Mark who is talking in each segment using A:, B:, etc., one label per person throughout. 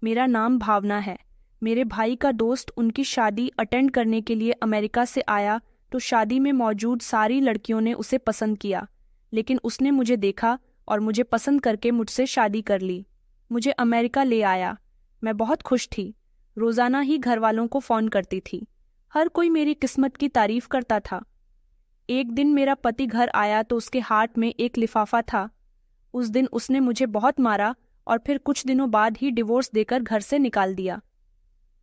A: मेरा नाम भावना है। मेरे भाई का दोस्त उनकी शादी अटेंड करने के लिए अमेरिका से आया तो शादी में मौजूद सारी लड़कियों ने उसे पसंद किया, लेकिन उसने मुझे देखा और मुझे पसंद करके मुझसे शादी कर ली। मुझे अमेरिका ले आया। मैं बहुत खुश थी। रोजाना ही घर वालों को फोन करती थी। हर कोई मेरी किस्मत की तारीफ करता था। एक दिन मेरा पति घर आया तो उसके हाथ में एक लिफाफा था। उस दिन उसने मुझे बहुत मारा और फिर कुछ दिनों बाद ही डिवोर्स देकर घर से निकाल दिया।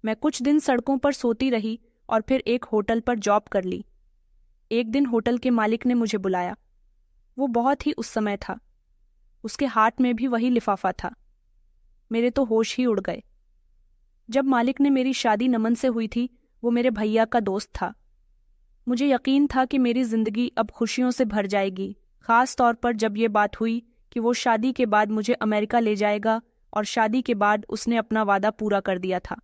A: मैं कुछ दिन सड़कों पर सोती रही और फिर एक होटल पर जॉब कर ली। एक दिन होटल के मालिक ने मुझे बुलाया। वो बहुत ही उस समय था। उसके हाथ में भी वही लिफाफा था। मेरे तो होश ही उड़ गए। जब मालिक ने मेरी शादी नमन से हुई थी, वो मेरे भैया का दोस्त था। मुझे यकीन था कि मेरी जिंदगी अब खुशियों से भर जाएगी, खास तौर पर जब ये बात हुई कि वो शादी के बाद मुझे अमेरिका ले जाएगा, और शादी के बाद उसने अपना वादा पूरा कर दिया था।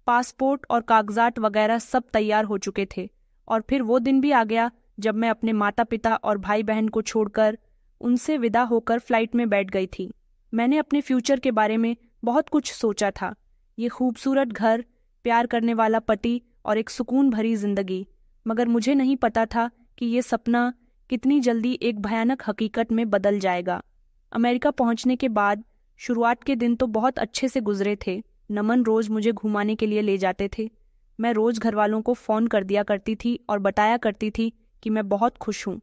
A: पासपोर्ट और कागजात वगैरह सब तैयार हो चुके थे, और फिर वो दिन भी आ गया जब मैं अपने माता पिता और भाई बहन को छोड़कर उनसे विदा होकर फ्लाइट में बैठ गई थी। मैंने अपने फ्यूचर के बारे में बहुत कुछ सोचा था। ये खूबसूरत घर, प्यार करने वाला पति और एक सुकून भरी जिंदगी। मगर मुझे नहीं पता था कि ये सपना कितनी जल्दी एक भयानक हकीकत में बदल जाएगा। अमेरिका पहुंचने के बाद शुरुआत के दिन तो बहुत अच्छे से गुजरे थे। नमन रोज मुझे घुमाने के लिए ले जाते थे। मैं रोज घर वालों को फोन कर दिया करती थी और बताया करती थी कि मैं बहुत खुश हूँ।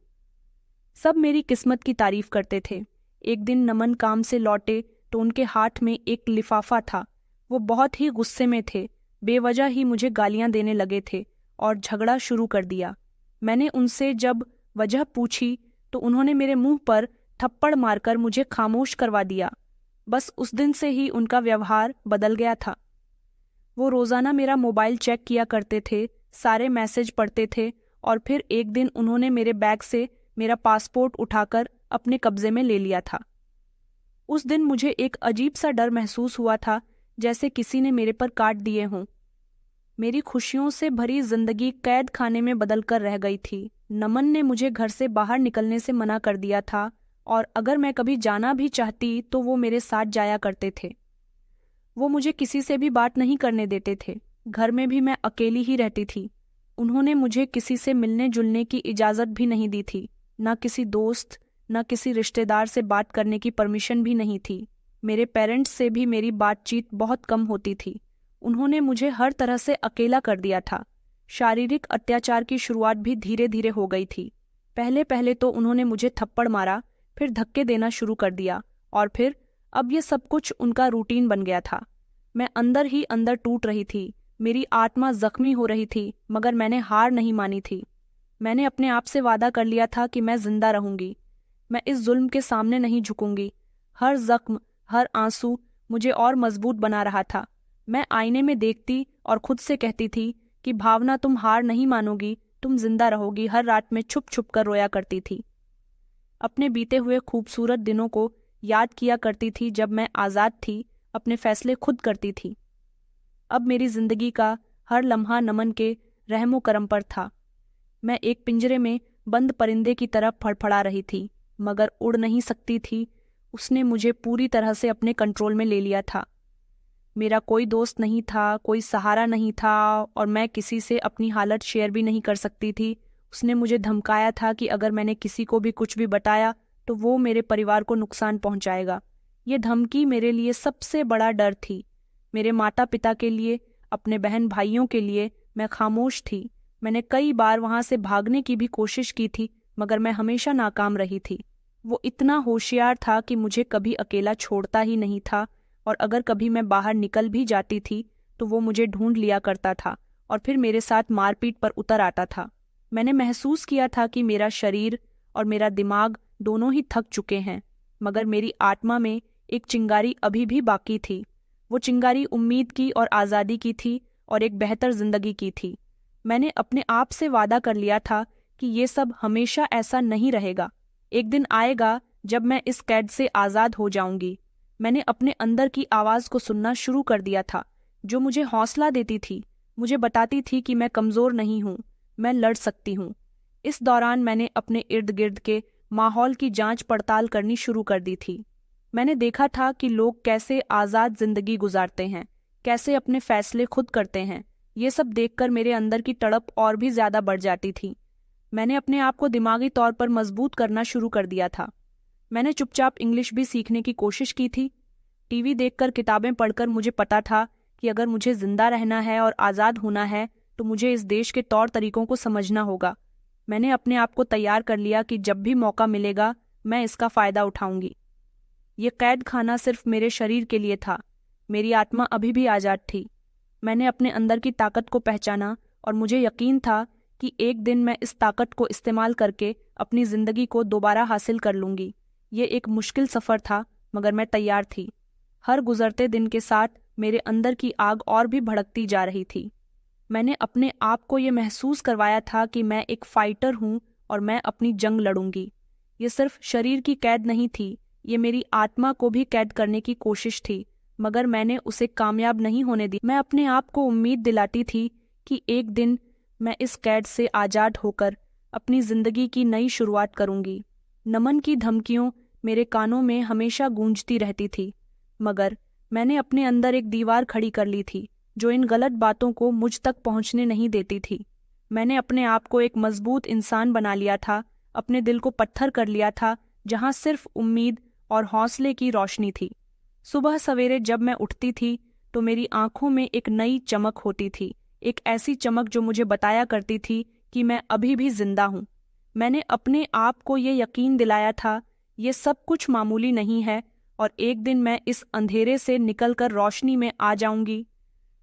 A: सब मेरी किस्मत की तारीफ करते थे। एक दिन नमन काम से लौटे तो उनके हाथ में एक लिफाफा था। वो बहुत ही गुस्से में थे। बेवजह ही मुझे गालियां देने लगे थे और झगड़ा शुरू कर दिया। मैंने उनसे जब वजह पूछी तो उन्होंने मेरे मुंह पर थप्पड़ मारकर मुझे खामोश करवा दिया। बस उस दिन से ही उनका व्यवहार बदल गया था। वो रोजाना मेरा मोबाइल चेक किया करते थे, सारे मैसेज पढ़ते थे, और फिर एक दिन उन्होंने मेरे बैग से मेरा पासपोर्ट उठाकर अपने कब्जे में ले लिया था। उस दिन मुझे एक अजीब सा डर महसूस हुआ था, जैसे किसी ने मेरे पर काट दिए हों। मेरी खुशियों से भरी जिंदगी कैद खाने में बदलकर रह गई थी। नमन ने मुझे घर से बाहर निकलने से मना कर दिया था, और अगर मैं कभी जाना भी चाहती तो वो मेरे साथ जाया करते थे। वो मुझे किसी से भी बात नहीं करने देते थे। घर में भी मैं अकेली ही रहती थी। उन्होंने मुझे किसी से मिलने जुलने की इजाज़त भी नहीं दी थी। न किसी दोस्त, न किसी रिश्तेदार से बात करने की परमिशन भी नहीं थी। मेरे पेरेंट्स से भी मेरी बातचीत बहुत कम होती थी। उन्होंने मुझे हर तरह से अकेला कर दिया था। शारीरिक अत्याचार की शुरुआत भी धीरे धीरे हो गई थी। पहले पहले तो उन्होंने मुझे थप्पड़ मारा, फिर धक्के देना शुरू कर दिया, और फिर अब ये सब कुछ उनका रूटीन बन गया था। मैं अंदर ही अंदर टूट रही थी। मेरी आत्मा जख्मी हो रही थी, मगर मैंने हार नहीं मानी थी। मैंने अपने आप से वादा कर लिया था कि मैं जिंदा रहूंगी। मैं इस जुल्म के सामने नहीं झुकूंगी। हर जख्म, हर आंसू मुझे और मजबूत बना रहा था। मैं आईने में देखती और खुद से कहती थी कि भावना, तुम हार नहीं मानोगी, तुम जिंदा रहोगी। हर रात में छुप छुप कर रोया करती थी। अपने बीते हुए खूबसूरत दिनों को याद किया करती थी, जब मैं आज़ाद थी, अपने फैसले खुद करती थी। अब मेरी जिंदगी का हर लम्हा नमन के रहमो करम पर था। मैं एक पिंजरे में बंद परिंदे की तरह फड़फड़ा रही थी, मगर उड़ नहीं सकती थी। उसने मुझे पूरी तरह से अपने कंट्रोल में ले लिया था। मेरा कोई दोस्त नहीं था, कोई सहारा नहीं था, और मैं किसी से अपनी हालत शेयर भी नहीं कर सकती थी। उसने मुझे धमकाया था कि अगर मैंने किसी को भी कुछ भी बताया तो वो मेरे परिवार को नुकसान पहुंचाएगा। ये धमकी मेरे लिए सबसे बड़ा डर थी। मेरे माता पिता के लिए, अपने बहन भाइयों के लिए मैं खामोश थी। मैंने कई बार वहां से भागने की भी कोशिश की थी, मगर मैं हमेशा नाकाम रही थी। वो इतना होशियार था कि मुझे कभी अकेला छोड़ता ही नहीं था, और अगर कभी मैं बाहर निकल भी जाती थी तो वो मुझे ढूंढ लिया करता था और फिर मेरे साथ मारपीट पर उतर आता था। मैंने महसूस किया था कि मेरा शरीर और मेरा दिमाग दोनों ही थक चुके हैं, मगर मेरी आत्मा में एक चिंगारी अभी भी बाकी थी। वो चिंगारी उम्मीद की और आज़ादी की थी, और एक बेहतर जिंदगी की थी। मैंने अपने आप से वादा कर लिया था कि ये सब हमेशा ऐसा नहीं रहेगा। एक दिन आएगा जब मैं इस कैद से आज़ाद हो जाऊंगी। मैंने अपने अंदर की आवाज़ को सुनना शुरू कर दिया था, जो मुझे हौसला देती थी, मुझे बताती थी कि मैं कमज़ोर नहीं हूँ, मैं लड़ सकती हूँ। इस दौरान मैंने अपने इर्द गिर्द के माहौल की जांच पड़ताल करनी शुरू कर दी थी। मैंने देखा था कि लोग कैसे आज़ाद जिंदगी गुजारते हैं, कैसे अपने फैसले खुद करते हैं। ये सब देखकर मेरे अंदर की तड़प और भी ज्यादा बढ़ जाती थी। मैंने अपने आप को दिमागी तौर पर मजबूत करना शुरू कर दिया था। मैंने चुपचाप इंग्लिश भी सीखने की कोशिश की थी। टीवी देखकर, किताबें पढ़कर मुझे पता था कि अगर मुझे जिंदा रहना है और आज़ाद होना है तो मुझे इस देश के तौर तरीकों को समझना होगा। मैंने अपने आप को तैयार कर लिया कि जब भी मौका मिलेगा मैं इसका फ़ायदा उठाऊंगी। ये कैद खाना सिर्फ मेरे शरीर के लिए था, मेरी आत्मा अभी भी आज़ाद थी। मैंने अपने अंदर की ताकत को पहचाना और मुझे यकीन था कि एक दिन मैं इस ताकत को इस्तेमाल करके अपनी ज़िंदगी को दोबारा हासिल कर लूँगी। ये एक मुश्किल सफ़र था, मगर मैं तैयार थी। हर गुजरते दिन के साथ मेरे अंदर की आग और भी भड़कती जा रही थी। मैंने अपने आप को ये महसूस करवाया था कि मैं एक फाइटर हूँ और मैं अपनी जंग लड़ूंगी। ये सिर्फ शरीर की कैद नहीं थी, ये मेरी आत्मा को भी कैद करने की कोशिश थी, मगर मैंने उसे कामयाब नहीं होने दी। मैं अपने आप को उम्मीद दिलाती थी कि एक दिन मैं इस कैद से आज़ाद होकर अपनी ज़िंदगी की नई शुरुआत करूंगी। नमन की धमकियों मेरे कानों में हमेशा गूंजती रहती थी, मगर मैंने अपने अंदर एक दीवार खड़ी कर ली थी जो इन गलत बातों को मुझ तक पहुंचने नहीं देती थी। मैंने अपने आप को एक मजबूत इंसान बना लिया था, अपने दिल को पत्थर कर लिया था जहां सिर्फ उम्मीद और हौसले की रोशनी थी। सुबह सवेरे जब मैं उठती थी तो मेरी आंखों में एक नई चमक होती थी, एक ऐसी चमक जो मुझे बताया करती थी कि मैं अभी भी जिंदा हूँ। मैंने अपने आप को ये यकीन दिलाया था, ये सब कुछ मामूली नहीं है और एक दिन मैं इस अंधेरे से निकलकर रोशनी में आ जाऊंगी।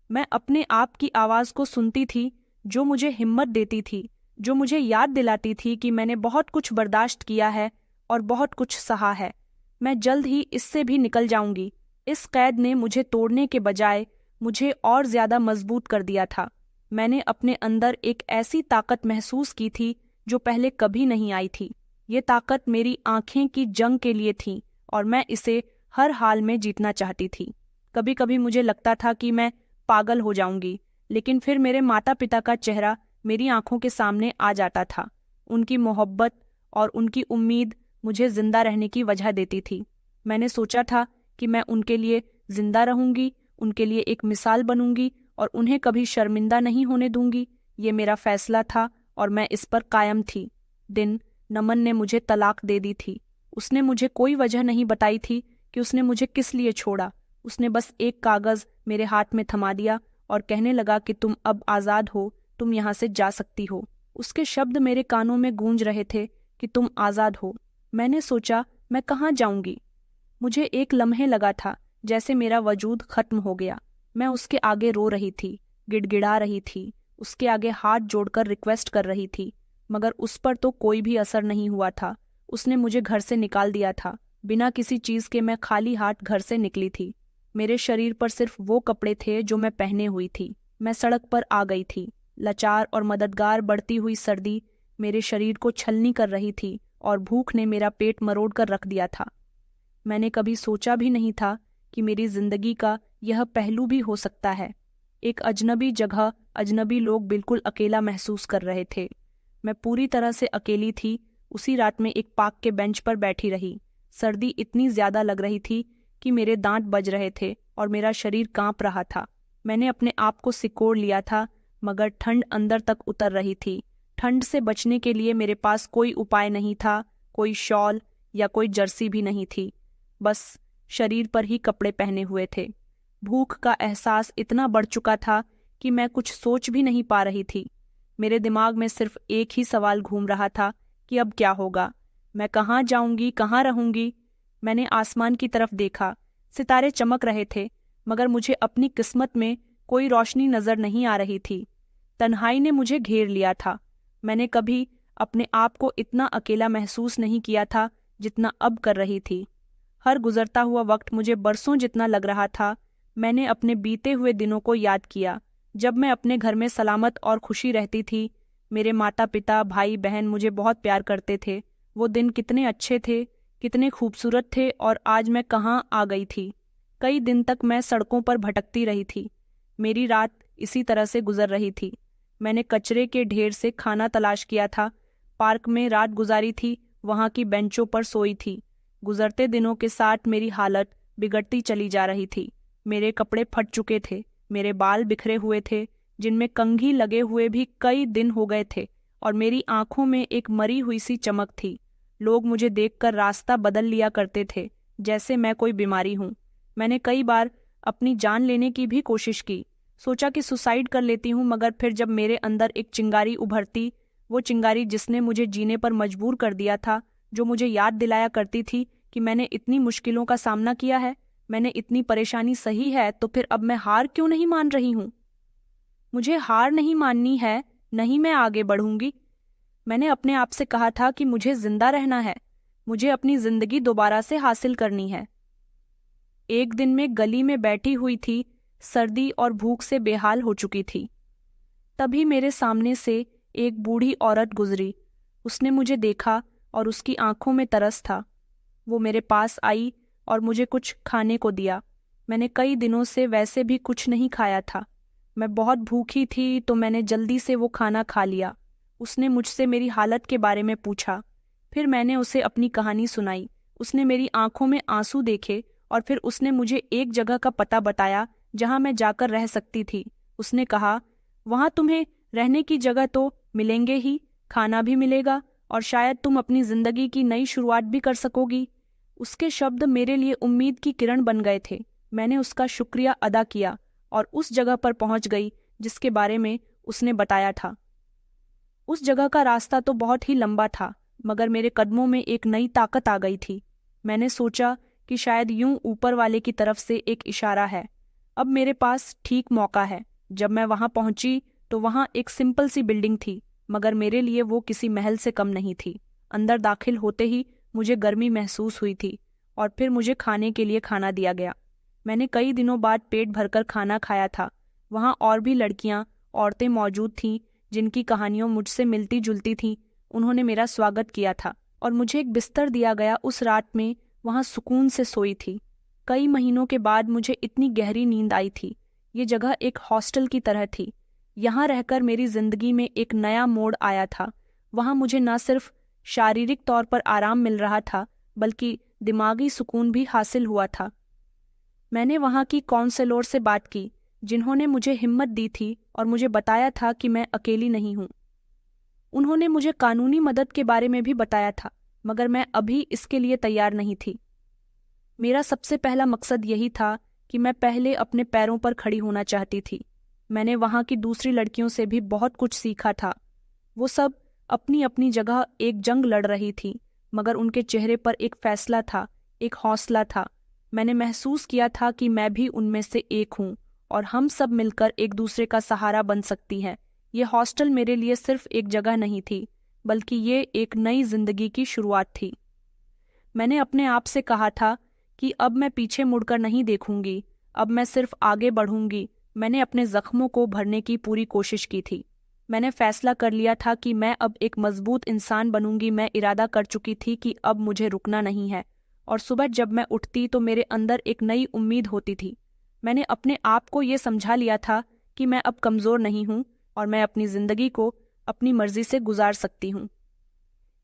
A: मैं अपने आप की आवाज़ को सुनती थी जो मुझे हिम्मत देती थी, जो मुझे याद दिलाती थी कि मैंने बहुत कुछ बर्दाश्त किया है और बहुत कुछ सहा है। मैं जल्द ही इससे भी निकल जाऊंगी। इस कैद ने मुझे तोड़ने के बजाय मुझे और ज्यादा मजबूत कर दिया था। मैंने अपने अंदर एक ऐसी ताकत महसूस की थी जो पहले कभी नहीं आई थी। ये ताकत मेरी आंखें की जंग के लिए थी और मैं इसे हर हाल में जीतना चाहती थी। कभी कभी मुझे लगता था कि मैं पागल हो जाऊंगी, लेकिन फिर मेरे माता पिता का चेहरा मेरी आंखों के सामने आ जाता था। उनकी मोहब्बत और उनकी उम्मीद मुझे जिंदा रहने की वजह देती थी। मैंने सोचा था कि मैं उनके लिए जिंदा रहूंगी, उनके लिए एक मिसाल बनूंगी और उन्हें कभी शर्मिंदा नहीं होने दूंगी। ये मेरा फैसला था और मैं इस पर कायम थी। दिन नमन ने मुझे तलाक दे दी थी। उसने मुझे कोई वजह नहीं बताई थी कि उसने मुझे किस लिए छोड़ा। उसने बस एक कागज मेरे हाथ में थमा दिया और कहने लगा कि तुम अब आज़ाद हो, तुम यहाँ से जा सकती हो। उसके शब्द मेरे कानों में गूंज रहे थे कि तुम आज़ाद हो। मैंने सोचा, मैं कहाँ जाऊंगी? मुझे एक लम्हे लगा था जैसे मेरा वजूद खत्म हो गया। मैं उसके आगे रो रही थी, गिड़गिड़ा रही थी, उसके आगे हाथ जोड़कर रिक्वेस्ट कर रही थी, मगर उस पर तो कोई भी असर नहीं हुआ था। उसने मुझे घर से निकाल दिया था। बिना किसी चीज के मैं खाली हाथ घर से निकली थी। मेरे शरीर पर सिर्फ वो कपड़े थे जो मैं पहने हुई थी। मैं सड़क पर आ गई थी। लाचार और मददगार बढ़ती हुई सर्दी मेरे शरीर को छलनी कर रही थी और भूख ने मेरा पेट मरोड़ कर रख दिया था। मैंने कभी सोचा भी नहीं था कि मेरी जिंदगी का यह पहलू भी हो सकता है। एक अजनबी जगह, अजनबी लोग, बिल्कुल अकेला महसूस कर रहे थे। मैं पूरी तरह से अकेली थी। उसी रात में एक पार्क के बेंच पर बैठी रही। सर्दी इतनी ज्यादा लग रही थी कि मेरे दांत बज रहे थे और मेरा शरीर कांप रहा था। मैंने अपने आप को सिकोड़ लिया था, मगर ठंड अंदर तक उतर रही थी। ठंड से बचने के लिए मेरे पास कोई उपाय नहीं था, कोई शॉल या कोई जर्सी भी नहीं थी। बस शरीर पर ही कपड़े पहने हुए थे। भूख का एहसास इतना बढ़ चुका था कि मैं कुछ सोच भी नहीं पा रही थी। मेरे दिमाग में सिर्फ एक ही सवाल घूम रहा था कि अब क्या होगा, मैं कहाँ जाऊंगी, कहाँ रहूंगी। मैंने आसमान की तरफ देखा। सितारे चमक रहे थे, मगर मुझे अपनी किस्मत में कोई रोशनी नजर नहीं आ रही थी। तन्हाई ने मुझे घेर लिया था। मैंने कभी अपने आप को इतना अकेला महसूस नहीं किया था जितना अब कर रही थी। हर गुजरता हुआ वक्त मुझे बरसों जितना लग रहा था। मैंने अपने बीते हुए दिनों को याद किया, जब मैं अपने घर में सलामत और खुशी रहती थी। मेरे माता पिता, भाई बहन मुझे बहुत प्यार करते थे। वो दिन कितने अच्छे थे, कितने खूबसूरत थे, और आज मैं कहाँ आ गई थी। कई दिन तक मैं सड़कों पर भटकती रही थी। मेरी रात इसी तरह से गुजर रही थी। मैंने कचरे के ढेर से खाना तलाश किया था, पार्क में रात गुजारी थी, वहाँ की बेंचों पर सोई थी। गुजरते दिनों के साथ मेरी हालत बिगड़ती चली जा रही थी। मेरे कपड़े फट चुके थे, मेरे बाल बिखरे हुए थे जिनमें कंघी लगे हुए भी कई दिन हो गए थे, और मेरी आंखों में एक मरी हुई सी चमक थी। लोग मुझे देखकर रास्ता बदल लिया करते थे, जैसे मैं कोई बीमारी हूँ। मैंने कई बार अपनी जान लेने की भी कोशिश की, सोचा कि सुसाइड कर लेती हूँ, मगर फिर जब मेरे अंदर एक चिंगारी उभरती, वो चिंगारी जिसने मुझे जीने पर मजबूर कर दिया था, जो मुझे याद दिलाया करती थी कि मैंने इतनी मुश्किलों का सामना किया है, मैंने इतनी परेशानी सही है, तो फिर अब मैं हार क्यों नहीं मान रही हूँ? मुझे हार नहीं माननी है, नहीं मैं आगे बढ़ूंगी। मैंने अपने आप से कहा था कि मुझे जिंदा रहना है, मुझे अपनी जिंदगी दोबारा से हासिल करनी है। एक दिन मैं गली में बैठी हुई थी, सर्दी और भूख से बेहाल हो चुकी थी। तभी मेरे सामने से एक बूढ़ी औरत गुजरी। उसने मुझे देखा और उसकी आंखों में तरस था। वो मेरे पास आई और मुझे कुछ खाने को दिया। मैंने कई दिनों से वैसे भी कुछ नहीं खाया था। मैं बहुत भूखी थी, तो मैंने जल्दी से वो खाना खा लिया। उसने मुझसे मेरी हालत के बारे में पूछा। फिर मैंने उसे अपनी कहानी सुनाई। उसने मेरी आंखों में आंसू देखे और फिर उसने मुझे एक जगह का पता बताया जहां मैं जाकर रह सकती थी। उसने कहा, वहां तुम्हें रहने की जगह तो मिलेंगे ही, खाना भी मिलेगा और शायद तुम अपनी जिंदगी की नई शुरुआत भी कर सकोगी। उसके शब्द मेरे लिए उम्मीद की किरण बन गए थे। मैंने उसका शुक्रिया अदा किया और उस जगह पर पहुंच गई जिसके बारे में उसने बताया था। उस जगह का रास्ता तो बहुत ही लंबा था, मगर मेरे कदमों में एक नई ताकत आ गई थी। मैंने सोचा कि शायद यूं ऊपर वाले की तरफ से एक इशारा है। अब मेरे पास ठीक मौका है। जब मैं वहां पहुंची तो वहां एक सिंपल सी बिल्डिंग थी, मगर मेरे लिए वो किसी महल से कम नहीं थी। अंदर दाखिल होते ही मुझे गर्मी महसूस हुई थी और फिर मुझे खाने के लिए खाना दिया गया। मैंने कई दिनों बाद पेट भरकर खाना खाया था। वहां और भी औरतें मौजूद थीं जिनकी कहानियां मुझसे मिलती जुलती थीं। उन्होंने मेरा स्वागत किया था और मुझे एक बिस्तर दिया गया। उस रात में वहां सुकून से सोई थी। कई महीनों के बाद मुझे इतनी गहरी नींद आई थी। ये जगह एक हॉस्टल की तरह थी। यहाँ रहकर मेरी जिंदगी में एक नया मोड़ आया था। वहां मुझे न सिर्फ शारीरिक तौर पर आराम मिल रहा था, बल्कि दिमागी सुकून भी हासिल हुआ था। मैंने वहां की काउंसलर से बात की, जिन्होंने मुझे हिम्मत दी थी और मुझे बताया था कि मैं अकेली नहीं हूँ। उन्होंने मुझे कानूनी मदद के बारे में भी बताया था, मगर मैं अभी इसके लिए तैयार नहीं थी। मेरा सबसे पहला मकसद यही था कि मैं पहले अपने पैरों पर खड़ी होना चाहती थी। मैंने वहां की दूसरी लड़कियों से भी बहुत कुछ सीखा था। वो सब अपनी अपनी जगह एक जंग लड़ रही थी, मगर उनके चेहरे पर एक फैसला था, एक हौसला था। मैंने महसूस किया था कि मैं भी उनमें से एक हूँ और हम सब मिलकर एक दूसरे का सहारा बन सकती हैं। ये हॉस्टल मेरे लिए सिर्फ एक जगह नहीं थी, बल्कि ये एक नई जिंदगी की शुरुआत थी। मैंने अपने आप से कहा था कि अब मैं पीछे मुड़कर नहीं देखूंगी, अब मैं सिर्फ आगे बढ़ूंगी। मैंने अपने जख्मों को भरने की पूरी कोशिश की थी। मैंने फैसला कर लिया था कि मैं अब एक मजबूत इंसान बनूंगी। मैं इरादा कर चुकी थी कि अब मुझे रुकना नहीं है। और सुबह जब मैं उठती तो मेरे अंदर एक नई उम्मीद होती थी। मैंने अपने आप को ये समझा लिया था कि मैं अब कमज़ोर नहीं हूँ और मैं अपनी ज़िंदगी को अपनी मर्जी से गुजार सकती हूँ।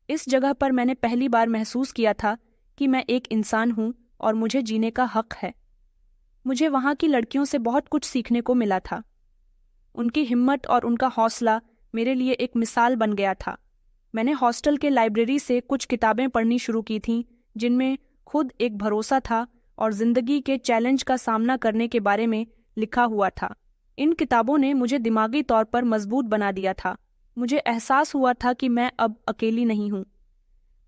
A: इस जगह पर मैंने पहली बार महसूस किया था कि मैं एक इंसान हूँ और मुझे जीने का हक है। मुझे वहाँ की लड़कियों से बहुत कुछ सीखने को मिला था। उनकी हिम्मत और उनका हौसला मेरे लिए एक मिसाल बन गया था। मैंने हॉस्टल के लाइब्रेरी से कुछ किताबें पढ़नी शुरू की थीं, जिनमें खुद एक भरोसा था और जिंदगी के चैलेंज का सामना करने के बारे में लिखा हुआ था। इन किताबों ने मुझे दिमागी तौर पर मजबूत बना दिया था। मुझे एहसास हुआ था कि मैं अब अकेली नहीं हूँ।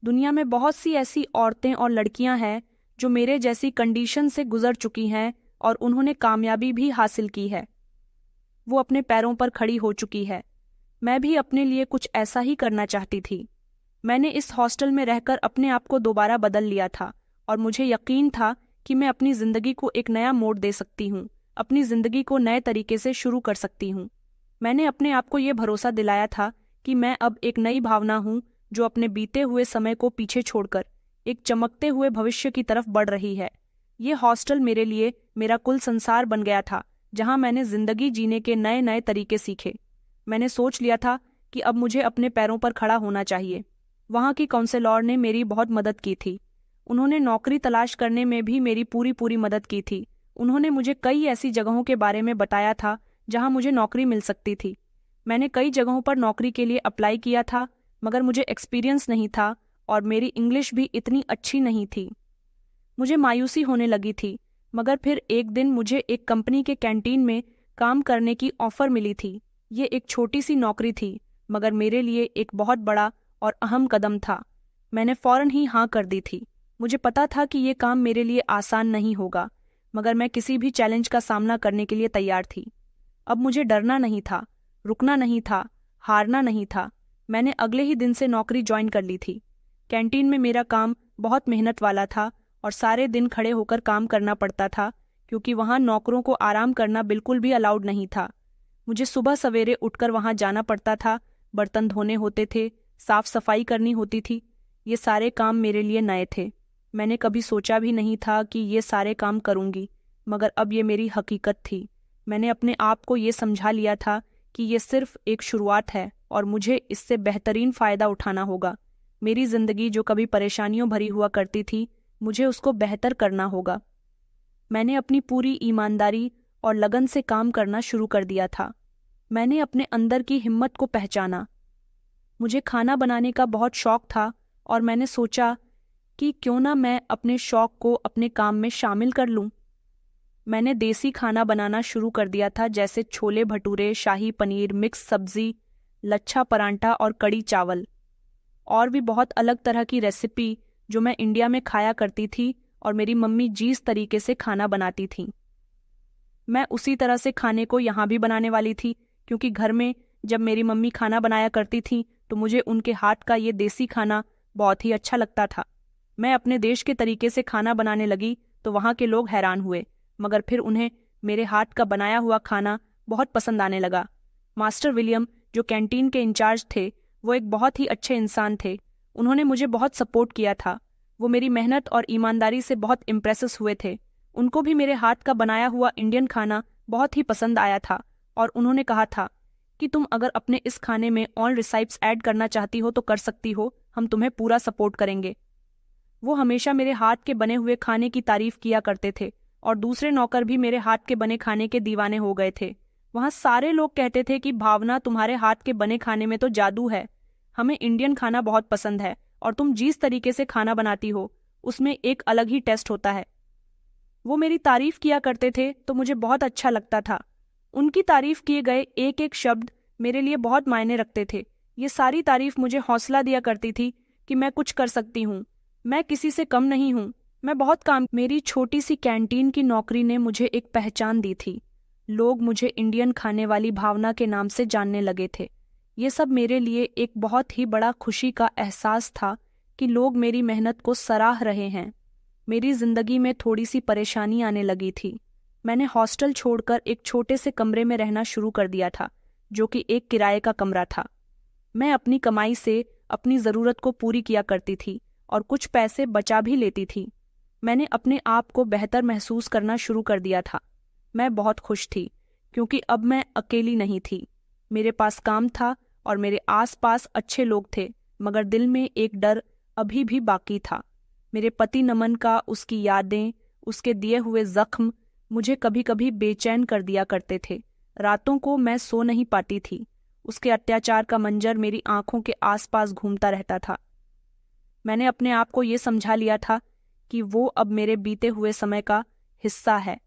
A: दुनिया में बहुत सी ऐसी औरतें और लड़कियां हैं जो मेरे जैसी कंडीशन से गुजर चुकी हैं और उन्होंने कामयाबी भी हासिल की है। वो अपने पैरों पर खड़ी हो चुकी है। मैं भी अपने लिए कुछ ऐसा ही करना चाहती थी। मैंने इस हॉस्टल में रहकर अपने आप को दोबारा बदल लिया था और मुझे यकीन था कि मैं अपनी ज़िंदगी को एक नया मोड़ दे सकती हूँ, अपनी ज़िंदगी को नए तरीके से शुरू कर सकती हूँ। मैंने अपने आप को ये भरोसा दिलाया था कि मैं अब एक नई भावना हूँ जो अपने बीते हुए समय को पीछे छोड़कर एक चमकते हुए भविष्य की तरफ बढ़ रही है। ये हॉस्टल मेरे लिए मेरा कुल संसार बन गया था, जहाँ मैंने ज़िंदगी जीने के नए नए तरीके सीखे। मैंने सोच लिया था कि अब मुझे अपने पैरों पर खड़ा होना चाहिए। वहाँ की काउंसलर ने मेरी बहुत मदद की थी। उन्होंने नौकरी तलाश करने में भी मेरी पूरी पूरी मदद की थी। उन्होंने मुझे कई ऐसी जगहों के बारे में बताया था जहां मुझे नौकरी मिल सकती थी। मैंने कई जगहों पर नौकरी के लिए अप्लाई किया था, मगर मुझे एक्सपीरियंस नहीं था और मेरी इंग्लिश भी इतनी अच्छी नहीं थी। मुझे मायूसी होने लगी थी, मगर फिर एक दिन मुझे एक कंपनी के कैंटीन में काम करने की ऑफर मिली थी। ये एक छोटी सी नौकरी थी, मगर मेरे लिए एक बहुत बड़ा और अहम कदम था। मैंने फौरन ही हाँ कर दी थी। मुझे पता था कि ये काम मेरे लिए आसान नहीं होगा, मगर मैं किसी भी चैलेंज का सामना करने के लिए तैयार थी। अब मुझे डरना नहीं था, रुकना नहीं था, हारना नहीं था। मैंने अगले ही दिन से नौकरी ज्वाइन कर ली थी। कैंटीन में मेरा काम बहुत मेहनत वाला था और सारे दिन खड़े होकर काम करना पड़ता था, क्योंकि वहाँ नौकरों को आराम करना बिल्कुल भी अलाउड नहीं था। मुझे सुबह सवेरे उठकर वहाँ जाना पड़ता था, बर्तन धोने होते थे, साफ सफाई करनी होती थी। ये सारे काम मेरे लिए नए थे। मैंने कभी सोचा भी नहीं था कि ये सारे काम करूँगी, मगर अब ये मेरी हकीकत थी। मैंने अपने आप को ये समझा लिया था कि ये सिर्फ एक शुरुआत है और मुझे इससे बेहतरीन फ़ायदा उठाना होगा। मेरी ज़िंदगी जो कभी परेशानियों भरी हुआ करती थी, मुझे उसको बेहतर करना होगा। मैंने अपनी पूरी ईमानदारी और लगन से काम करना शुरू कर दिया था। मैंने अपने अंदर की हिम्मत को पहचाना। मुझे खाना बनाने का बहुत शौक था और मैंने सोचा कि क्यों ना मैं अपने शौक को अपने काम में शामिल कर लूं। मैंने देसी खाना बनाना शुरू कर दिया था, जैसे छोले भटूरे, शाही पनीर, मिक्स सब्जी, लच्छा परांठा और कड़ी चावल, और भी बहुत अलग तरह की रेसिपी जो मैं इंडिया में खाया करती थी और मेरी मम्मी जिस तरीके से खाना बनाती थी, मैं उसी तरह से खाने को यहाँ भी बनाने वाली थी, क्योंकि घर में जब मेरी मम्मी खाना बनाया करती थी तो मुझे उनके हाथ का ये देसी खाना बहुत ही अच्छा लगता था। मैं अपने देश के तरीके से खाना बनाने लगी तो वहाँ के लोग हैरान हुए, मगर फिर उन्हें मेरे हाथ का बनाया हुआ खाना बहुत पसंद आने लगा। मास्टर विलियम, जो कैंटीन के इंचार्ज थे, वो एक बहुत ही अच्छे इंसान थे। उन्होंने मुझे बहुत सपोर्ट किया था। वो मेरी मेहनत और ईमानदारी से बहुत इम्प्रेसिस हुए थे। उनको भी मेरे हाथ का बनाया हुआ इंडियन खाना बहुत ही पसंद आया था और उन्होंने कहा था कि तुम अगर अपने इस खाने में और रेसिपीज ऐड करना चाहती हो तो कर सकती हो, हम तुम्हें पूरा सपोर्ट करेंगे। वो हमेशा मेरे हाथ के बने हुए खाने की तारीफ किया करते थे और दूसरे नौकर भी मेरे हाथ के बने खाने के दीवाने हो गए थे। वहाँ सारे लोग कहते थे कि भावना, तुम्हारे हाथ के बने खाने में तो जादू है। हमें इंडियन खाना बहुत पसंद है और तुम जिस तरीके से खाना बनाती हो उसमें एक अलग ही टेस्ट होता है। वो मेरी तारीफ किया करते थे तो मुझे बहुत अच्छा लगता था। उनकी तारीफ किए गए एक एक शब्द मेरे लिए बहुत मायने रखते थे। ये सारी तारीफ मुझे हौसला दिया करती थी कि मैं कुछ कर सकती हूँ, मैं किसी से कम नहीं हूँ, मैं बहुत काम। मेरी छोटी सी कैंटीन की नौकरी ने मुझे एक पहचान दी थी। लोग मुझे इंडियन खाने वाली भावना के नाम से जानने लगे थे। ये सब मेरे लिए एक बहुत ही बड़ा खुशी का एहसास था कि लोग मेरी मेहनत को सराह रहे हैं। मेरी जिंदगी में थोड़ी सी परेशानी आने लगी थी। मैंने हॉस्टल छोड़कर एक छोटे से कमरे में रहना शुरू कर दिया था, जो कि एक किराए का कमरा था। मैं अपनी कमाई से अपनी ज़रूरत को पूरी किया करती थी और कुछ पैसे बचा भी लेती थी। मैंने अपने आप को बेहतर महसूस करना शुरू कर दिया था। मैं बहुत खुश थी क्योंकि अब मैं अकेली नहीं थी। मेरे पास काम था और मेरे आसपास अच्छे लोग थे, मगर दिल में एक डर अभी भी बाकी था। मेरे पति नमन का, उसकी यादें, उसके दिए हुए जख्म मुझे कभी कभी बेचैन कर दिया करते थे। रातों को मैं सो नहीं पाती थी। उसके अत्याचार का मंजर मेरी आंखों के आसपास घूमता रहता था। मैंने अपने आप को ये समझा लिया था कि वो अब मेरे बीते हुए समय का हिस्सा है।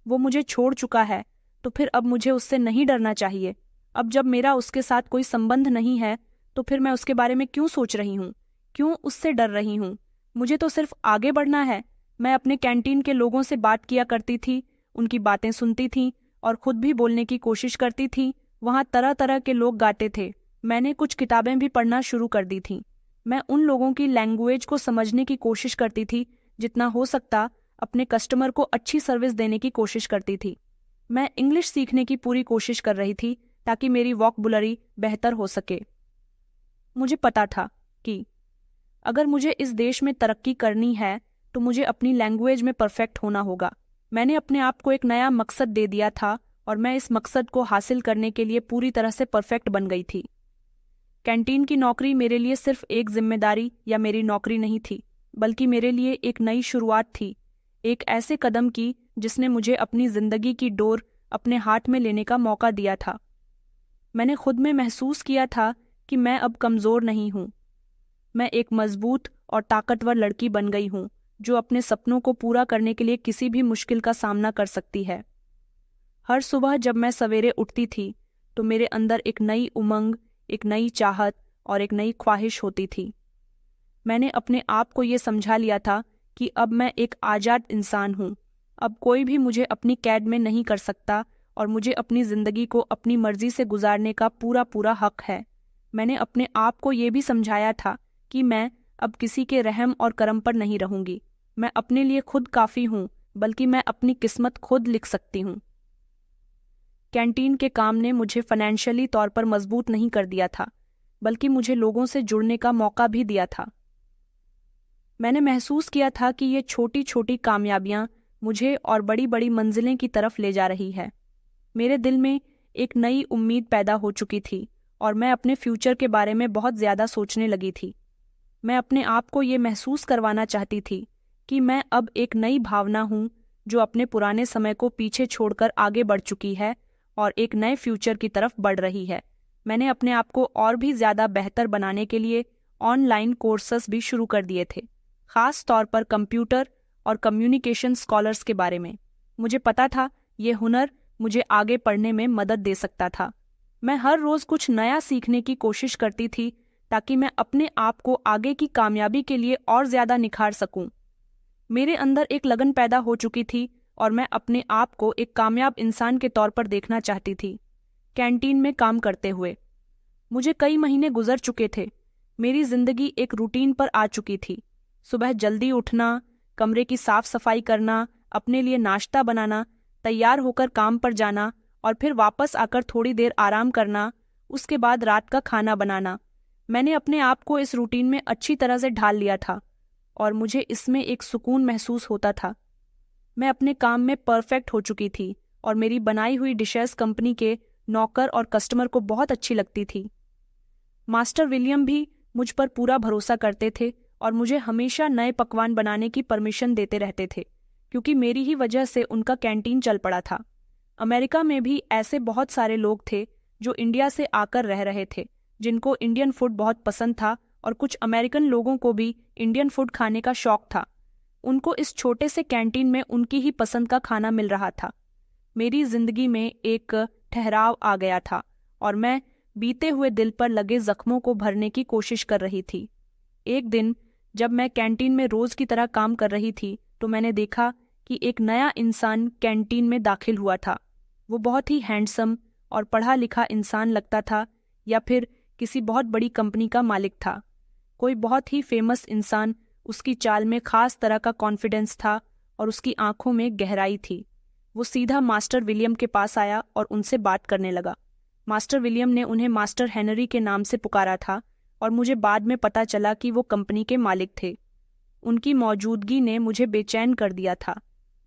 A: वो मुझे छोड़ चुका है तो फिर अब मुझे उससे नहीं डरना चाहिए। अब जब मेरा उसके साथ कोई संबंध नहीं है तो फिर मैं उसके बारे में क्यों सोच रही हूँ, क्यों उससे डर रही हूँ? मुझे तो सिर्फ आगे बढ़ना है। मैं अपने कैंटीन के लोगों से बात किया करती थी, उनकी बातें सुनती थी और खुद भी बोलने की कोशिश करती थी। वहाँ तरह तरह के लोग गाते थे। मैंने कुछ किताबें भी पढ़ना शुरू कर दी थी। मैं उन लोगों की लैंग्वेज को समझने की कोशिश करती थी। जितना हो सकता अपने कस्टमर को अच्छी सर्विस देने की कोशिश करती थी। मैं इंग्लिश सीखने की पूरी कोशिश कर रही थी ताकि मेरी वोकैबुलरी बेहतर हो सके। मुझे पता था कि अगर मुझे इस देश में तरक्की करनी है तो मुझे अपनी लैंग्वेज में परफेक्ट होना होगा। मैंने अपने आप को एक नया मकसद दे दिया था और मैं इस मकसद को हासिल करने के लिए पूरी तरह से परफेक्ट बन गई थी। कैंटीन की नौकरी मेरे लिए सिर्फ एक जिम्मेदारी या मेरी नौकरी नहीं थी, बल्कि मेरे लिए एक नई शुरुआत थी, एक ऐसे कदम की जिसने मुझे अपनी जिंदगी की डोर अपने हाथ में लेने का मौका दिया था। मैंने खुद में महसूस किया था कि मैं अब कमज़ोर नहीं हूँ। मैं एक मजबूत और ताकतवर लड़की बन गई हूँ, जो अपने सपनों को पूरा करने के लिए किसी भी मुश्किल का सामना कर सकती है। हर सुबह जब मैं सवेरे उठती थी, तो मेरे अंदर एक नई उमंग, एक नई चाहत और एक नई ख्वाहिश होती थी। मैंने अपने आप को ये समझा लिया था कि अब मैं एक आज़ाद इंसान हूँ। अब कोई भी मुझे अपनी कैद में नहीं कर सकता और मुझे अपनी ज़िंदगी को अपनी मर्जी से गुजारने का पूरा पूरा हक है। मैंने अपने आप को ये भी समझाया था कि मैं अब किसी के रहम और करम पर नहीं रहूंगी। मैं अपने लिए खुद काफ़ी हूँ, बल्कि मैं अपनी किस्मत खुद लिख सकती हूँ। कैंटीन के काम ने मुझे फाइनेंशियली तौर पर मजबूत नहीं कर दिया था, बल्कि मुझे लोगों से जुड़ने का मौका भी दिया था। मैंने महसूस किया था कि ये छोटी छोटी कामयाबियां मुझे और बड़ी बड़ी मंजिलें की तरफ ले जा रही है। मेरे दिल में एक नई उम्मीद पैदा हो चुकी थी और मैं अपने फ्यूचर के बारे में बहुत ज़्यादा सोचने लगी थी। मैं अपने आप को ये महसूस करवाना चाहती थी कि मैं अब एक नई भावना हूँ, जो अपने पुराने समय को पीछे छोड़कर आगे बढ़ चुकी है और एक नए फ्यूचर की तरफ बढ़ रही है। मैंने अपने आप को और भी ज़्यादा बेहतर बनाने के लिए ऑनलाइन कोर्सेस भी शुरू कर दिए थे, ख़ास तौर पर कंप्यूटर और कम्युनिकेशन स्कॉलर्स के बारे में। मुझे पता था ये हुनर मुझे आगे पढ़ने में मदद दे सकता था। मैं हर रोज़ कुछ नया सीखने की कोशिश करती थी, ताकि मैं अपने आप को आगे की कामयाबी के लिए और ज़्यादा निखार सकूं। मेरे अंदर एक लगन पैदा हो चुकी थी और मैं अपने आप को एक कामयाब इंसान के तौर पर देखना चाहती थी। कैंटीन में काम करते हुए मुझे कई महीने गुजर चुके थे। मेरी जिंदगी एक रूटीन पर आ चुकी थी। सुबह जल्दी उठना, कमरे की साफ सफाई करना, अपने लिए नाश्ता बनाना, तैयार होकर काम पर जाना और फिर वापस आकर थोड़ी देर आराम करना, उसके बाद रात का खाना बनाना। मैंने अपने आप को इस रूटीन में अच्छी तरह से ढाल लिया था और मुझे इसमें एक सुकून महसूस होता था। मैं अपने काम में परफेक्ट हो चुकी थी और मेरी बनाई हुई डिशेस कंपनी के नौकर और कस्टमर को बहुत अच्छी लगती थी। मास्टर विलियम भी मुझ पर पूरा भरोसा करते थे और मुझे हमेशा नए पकवान बनाने की परमिशन देते रहते थे, क्योंकि मेरी ही वजह से उनका कैंटीन चल पड़ा था। अमेरिका में भी ऐसे बहुत सारे लोग थे जो इंडिया से आकर रह रहे थे, जिनको इंडियन फूड बहुत पसंद था और कुछ अमेरिकन लोगों को भी इंडियन फूड खाने का शौक था। उनको इस छोटे से कैंटीन में उनकी ही पसंद का खाना मिल रहा था। मेरी जिंदगी में एक ठहराव आ गया था और मैं बीते हुए दिल पर लगे जख्मों को भरने की कोशिश कर रही थी। एक दिन जब मैं कैंटीन में रोज की तरह काम कर रही थी, तो मैंने देखा कि एक नया इंसान कैंटीन में दाखिल हुआ था। वो बहुत ही हैंडसम और पढ़ा लिखा इंसान लगता था, या फिर किसी बहुत बड़ी कंपनी का मालिक था। कोई बहुत ही फेमस इंसान। उसकी चाल में खास तरह का कॉन्फिडेंस था और उसकी आंखों में गहराई थी। वो सीधा मास्टर विलियम के पास आया और उनसे बात करने लगा। मास्टर विलियम ने उन्हें मास्टर हेनरी के नाम से पुकारा था और मुझे बाद में पता चला कि वो कंपनी के मालिक थे। उनकी मौजूदगी ने मुझे बेचैन कर दिया था।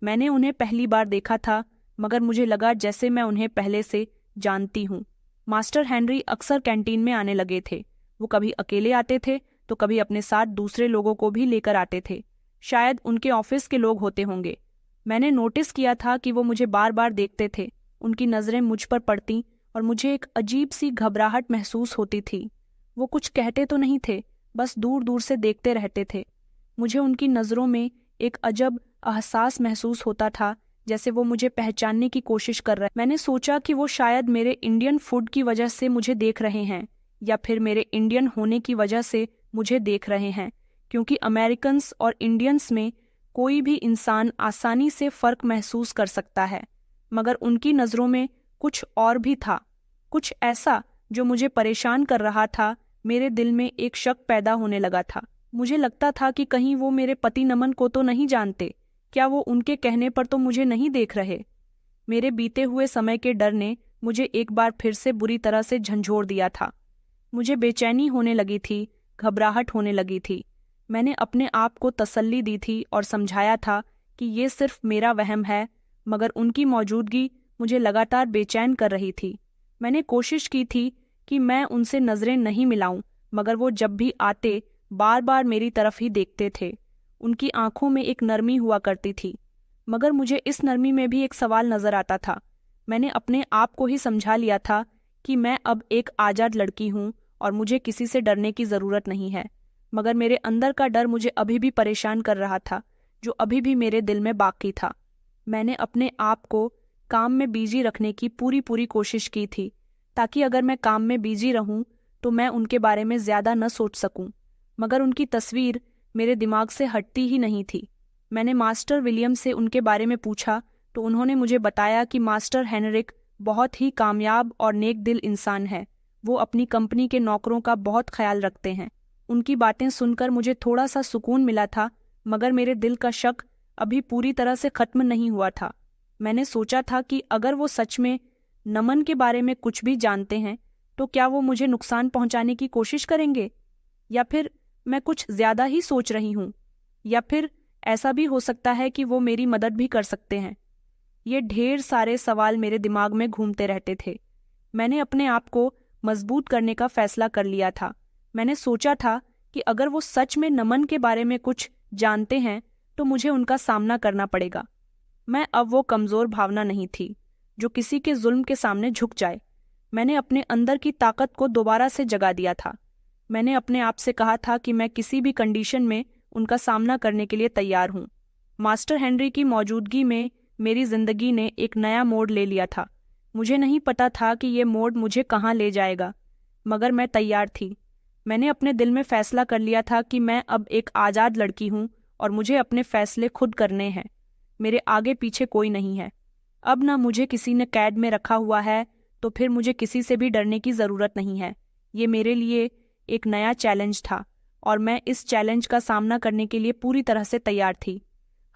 A: मैंने उन्हें पहली बार देखा था, मगर मुझे लगा जैसे मैं उन्हें पहले से जानती हूँ। मास्टर हेनरी अक्सर कैंटीन में आने लगे थे। वो कभी अकेले आते थे तो कभी अपने साथ दूसरे लोगों को भी लेकर आते थे। शायद उनके ऑफिस के लोग होते होंगे। मैंने नोटिस किया था कि वो मुझे बार बार देखते थे। उनकी नज़रें मुझ पर पड़ती और मुझे एक अजीब सी घबराहट महसूस होती थी। वो कुछ कहते तो नहीं थे, बस दूर दूर से देखते रहते थे। मुझे उनकी नज़रों में एक अजब एहसास महसूस होता था, जैसे वो मुझे पहचानने की कोशिश कर रहे। मैंने सोचा कि वो शायद मेरे इंडियन फूड की वजह से मुझे देख रहे हैं, या फिर मेरे इंडियन होने की वजह से मुझे देख रहे हैं, क्योंकि अमेरिकन्स और इंडियंस में कोई भी इंसान आसानी से फ़र्क महसूस कर सकता है। मगर उनकी नज़रों में कुछ और भी था, कुछ ऐसा जो मुझे परेशान कर रहा था। मेरे दिल में एक शक पैदा होने लगा था। मुझे लगता था कि कहीं वो मेरे पति नमन को तो नहीं जानते। क्या वो उनके कहने पर तो मुझे नहीं देख रहे? मेरे बीते हुए समय के डर ने मुझे एक बार फिर से बुरी तरह से झंझोर दिया था। मुझे बेचैनी होने लगी थी, घबराहट होने लगी थी। मैंने अपने आप को तसल्ली दी थी और समझाया था कि ये सिर्फ मेरा वहम है, मगर उनकी मौजूदगी मुझे लगातार बेचैन कर रही थी। मैंने कोशिश की थी कि मैं उनसे नज़रें नहीं मिलाऊं, मगर वो जब भी आते बार बार मेरी तरफ ही देखते थे। उनकी आंखों में एक नरमी हुआ करती थी, मगर मुझे इस नरमी में भी एक सवाल नजर आता था। मैंने अपने आप को ही समझा लिया था कि मैं अब एक आज़ाद लड़की हूँ और मुझे किसी से डरने की ज़रूरत नहीं है, मगर मेरे अंदर का डर मुझे अभी भी परेशान कर रहा था, जो अभी भी मेरे दिल में बाकी था। मैंने अपने आप को काम में बिजी रखने की पूरी कोशिश की थी, ताकि अगर मैं काम में बिजी रहूं तो मैं उनके बारे में ज़्यादा न सोच सकूं, मगर उनकी तस्वीर मेरे दिमाग से हटती ही नहीं थी। मैंने मास्टर विलियम से उनके बारे में पूछा तो उन्होंने मुझे बताया कि मास्टर हेनरिक बहुत ही कामयाब और नेक दिल इंसान है। वो अपनी कंपनी के नौकरों का बहुत ख्याल रखते हैं। उनकी बातें सुनकर मुझे थोड़ा सा सुकून मिला था, मगर मेरे दिल का शक अभी पूरी तरह से खत्म नहीं हुआ था। मैंने सोचा था कि अगर वो सच में नमन के बारे में कुछ भी जानते हैं तो क्या वो मुझे नुकसान पहुंचाने की कोशिश करेंगे, या फिर मैं कुछ ज्यादा ही सोच रही हूँ, या फिर ऐसा भी हो सकता है कि वो मेरी मदद भी कर सकते हैं। ये ढेर सारे सवाल मेरे दिमाग में घूमते रहते थे। मैंने अपने आप को मजबूत करने का फैसला कर लिया था। मैंने सोचा था कि अगर वो सच में नमन के बारे में कुछ जानते हैं तो मुझे उनका सामना करना पड़ेगा। मैं अब वो कमज़ोर भावना नहीं थी जो किसी के जुल्म के सामने झुक जाए। मैंने अपने अंदर की ताकत को दोबारा से जगा दिया था। मैंने अपने आप से कहा था कि मैं किसी भी कंडीशन में उनका सामना करने के लिए तैयार हूँ। मास्टर हेनरी की मौजूदगी में मेरी जिंदगी ने एक नया मोड़ ले लिया था। मुझे नहीं पता था कि ये मोड़ मुझे कहाँ ले जाएगा, मगर मैं तैयार थी। मैंने अपने दिल में फैसला कर लिया था कि मैं अब एक आज़ाद लड़की हूँ और मुझे अपने फैसले खुद करने हैं। मेरे आगे पीछे कोई नहीं है। अब ना मुझे किसी ने कैद में रखा हुआ है, तो फिर मुझे किसी से भी डरने की ज़रूरत नहीं है। ये मेरे लिए एक नया चैलेंज था और मैं इस चैलेंज का सामना करने के लिए पूरी तरह से तैयार थी।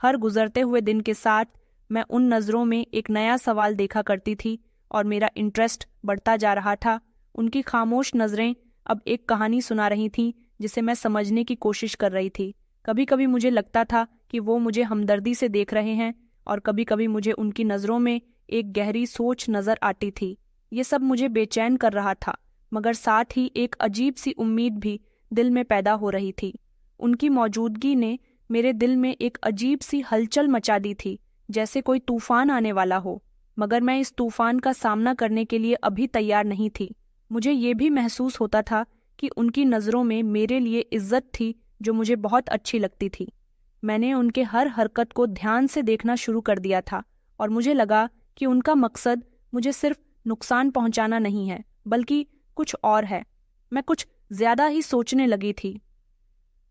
A: हर गुजरते हुए दिन के साथ मैं उन नज़रों में एक नया सवाल देखा करती थी और मेरा इंटरेस्ट बढ़ता जा रहा था। उनकी खामोश नज़रें अब एक कहानी सुना रही थीं जिसे मैं समझने की कोशिश कर रही थी। कभी कभी मुझे लगता था कि वो मुझे हमदर्दी से देख रहे हैं और कभी कभी मुझे उनकी नज़रों में एक गहरी सोच नज़र आती थी। ये सब मुझे बेचैन कर रहा था, मगर साथ ही एक अजीब सी उम्मीद भी दिल में पैदा हो रही थी। उनकी मौजूदगी ने मेरे दिल में एक अजीब सी हलचल मचा दी थी, जैसे कोई तूफान आने वाला हो, मगर मैं इस तूफान का सामना करने के लिए अभी तैयार नहीं थी। मुझे ये भी महसूस होता था कि उनकी नज़रों में मेरे लिए इज्जत थी जो मुझे बहुत अच्छी लगती थी। मैंने उनके हर हरकत को ध्यान से देखना शुरू कर दिया था और मुझे लगा कि उनका मकसद मुझे सिर्फ नुकसान पहुंचाना नहीं है, बल्कि कुछ और है। मैं कुछ ज्यादा ही सोचने लगी थी।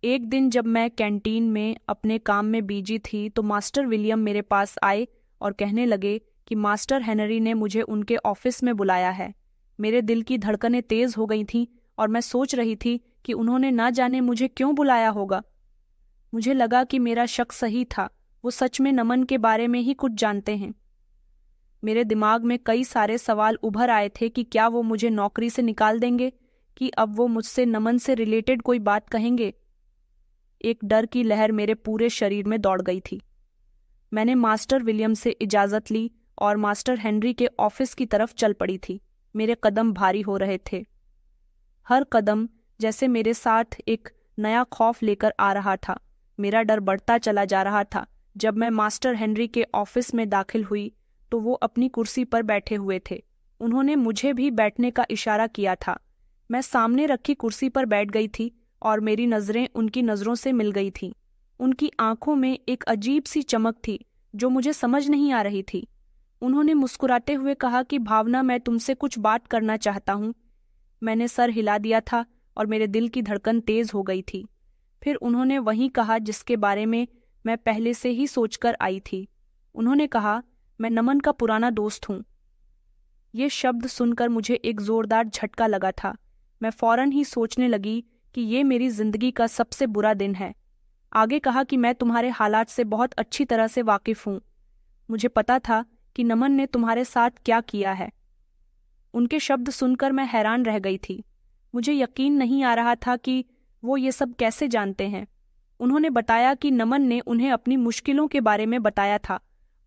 A: एक दिन जब मैं कैंटीन में अपने काम में बिजी थी तो मास्टर विलियम मेरे पास आए और कहने लगे कि मास्टर हेनरी ने मुझे उनके ऑफिस में बुलाया है। मेरे दिल की धड़कनें तेज हो गई थीं और मैं सोच रही थी कि उन्होंने ना जाने मुझे क्यों बुलाया होगा। मुझे लगा कि मेरा शक सही था, वो सच में नमन के बारे में ही कुछ जानते हैं। मेरे दिमाग में कई सारे सवाल उभर आए थे कि क्या वो मुझे नौकरी से निकाल देंगे, कि अब वो मुझसे नमन से रिलेटेड कोई बात कहेंगे। एक डर की लहर मेरे पूरे शरीर में दौड़ गई थी। मैंने मास्टर विलियम से इजाज़त ली और मास्टर हेनरी के ऑफिस की तरफ चल पड़ी थी। मेरे कदम भारी हो रहे थे। हर कदम जैसे मेरे साथ एक नया खौफ लेकर आ रहा था। मेरा डर बढ़ता चला जा रहा था। जब मैं मास्टर हेनरी के ऑफिस में दाखिल हुई तो वो अपनी कुर्सी पर बैठे हुए थे। उन्होंने मुझे भी बैठने का इशारा किया था। मैं सामने रखी कुर्सी पर बैठ गई थी और मेरी नज़रें उनकी नज़रों से मिल गई थीं। उनकी आंखों में एक अजीब सी चमक थी जो मुझे समझ नहीं आ रही थी। उन्होंने मुस्कुराते हुए कहा कि भावना, मैं तुमसे कुछ बात करना चाहता हूँ। मैंने सर हिला दिया था और मेरे दिल की धड़कन तेज हो गई थी। फिर उन्होंने वही कहा जिसके बारे में मैं पहले से ही सोचकर आई थी। उन्होंने कहा, मैं नमन का पुराना दोस्त हूँ। ये शब्द सुनकर मुझे एक जोरदार झटका लगा था। मैं फौरन ही सोचने लगी कि ये मेरी जिंदगी का सबसे बुरा दिन है। आगे कहा कि मैं तुम्हारे हालात से बहुत अच्छी तरह से वाकिफ हूँ। मुझे पता था कि नमन ने तुम्हारे साथ क्या किया है। उनके शब्द सुनकर मैं हैरान रह गई थी। मुझे यकीन नहीं आ रहा था कि वो ये सब कैसे जानते हैं। उन्होंने बताया कि नमन ने उन्हें अपनी मुश्किलों के बारे में बताया था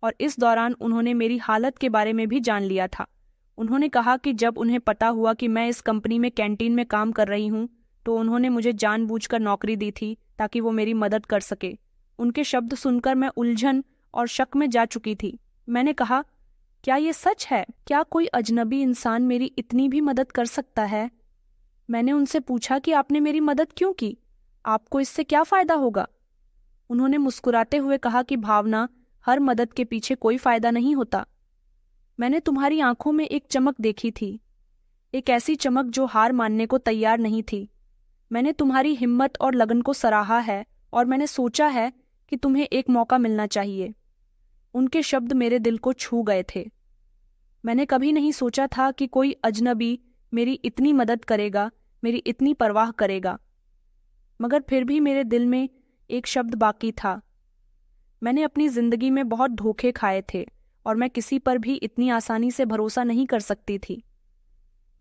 A: और इस दौरान उन्होंने मेरी हालत के बारे में भी जान लिया था। उन्होंने कहा कि जब उन्हें पता हुआ कि मैं इस कंपनी में कैंटीन में काम कर रही हूँ तो उन्होंने मुझे जानबूझकर नौकरी दी थी ताकि वो मेरी मदद कर सके। उनके शब्द सुनकर मैं उलझन और शक में जा चुकी थी। मैंने कहा, क्या ये सच है? क्या कोई अजनबी इंसान मेरी इतनी भी मदद कर सकता है? मैंने उनसे पूछा कि आपने मेरी मदद क्यों की? आपको इससे क्या फायदा होगा? उन्होंने मुस्कुराते हुए कहा कि भावना, हर मदद के पीछे कोई फायदा नहीं होता। मैंने तुम्हारी आंखों में एक चमक देखी थी, एक ऐसी चमक जो हार मानने को तैयार नहीं थी। मैंने तुम्हारी हिम्मत और लगन को सराहा है और मैंने सोचा है कि तुम्हें एक मौका मिलना चाहिए। उनके शब्द मेरे दिल को छू गए थे। मैंने कभी नहीं सोचा था कि कोई अजनबी मेरी इतनी मदद करेगा, मेरी इतनी परवाह करेगा। मगर फिर भी मेरे दिल में एक शब्द बाकी था। मैंने अपनी जिंदगी में बहुत धोखे खाए थे और मैं किसी पर भी इतनी आसानी से भरोसा नहीं कर सकती थी।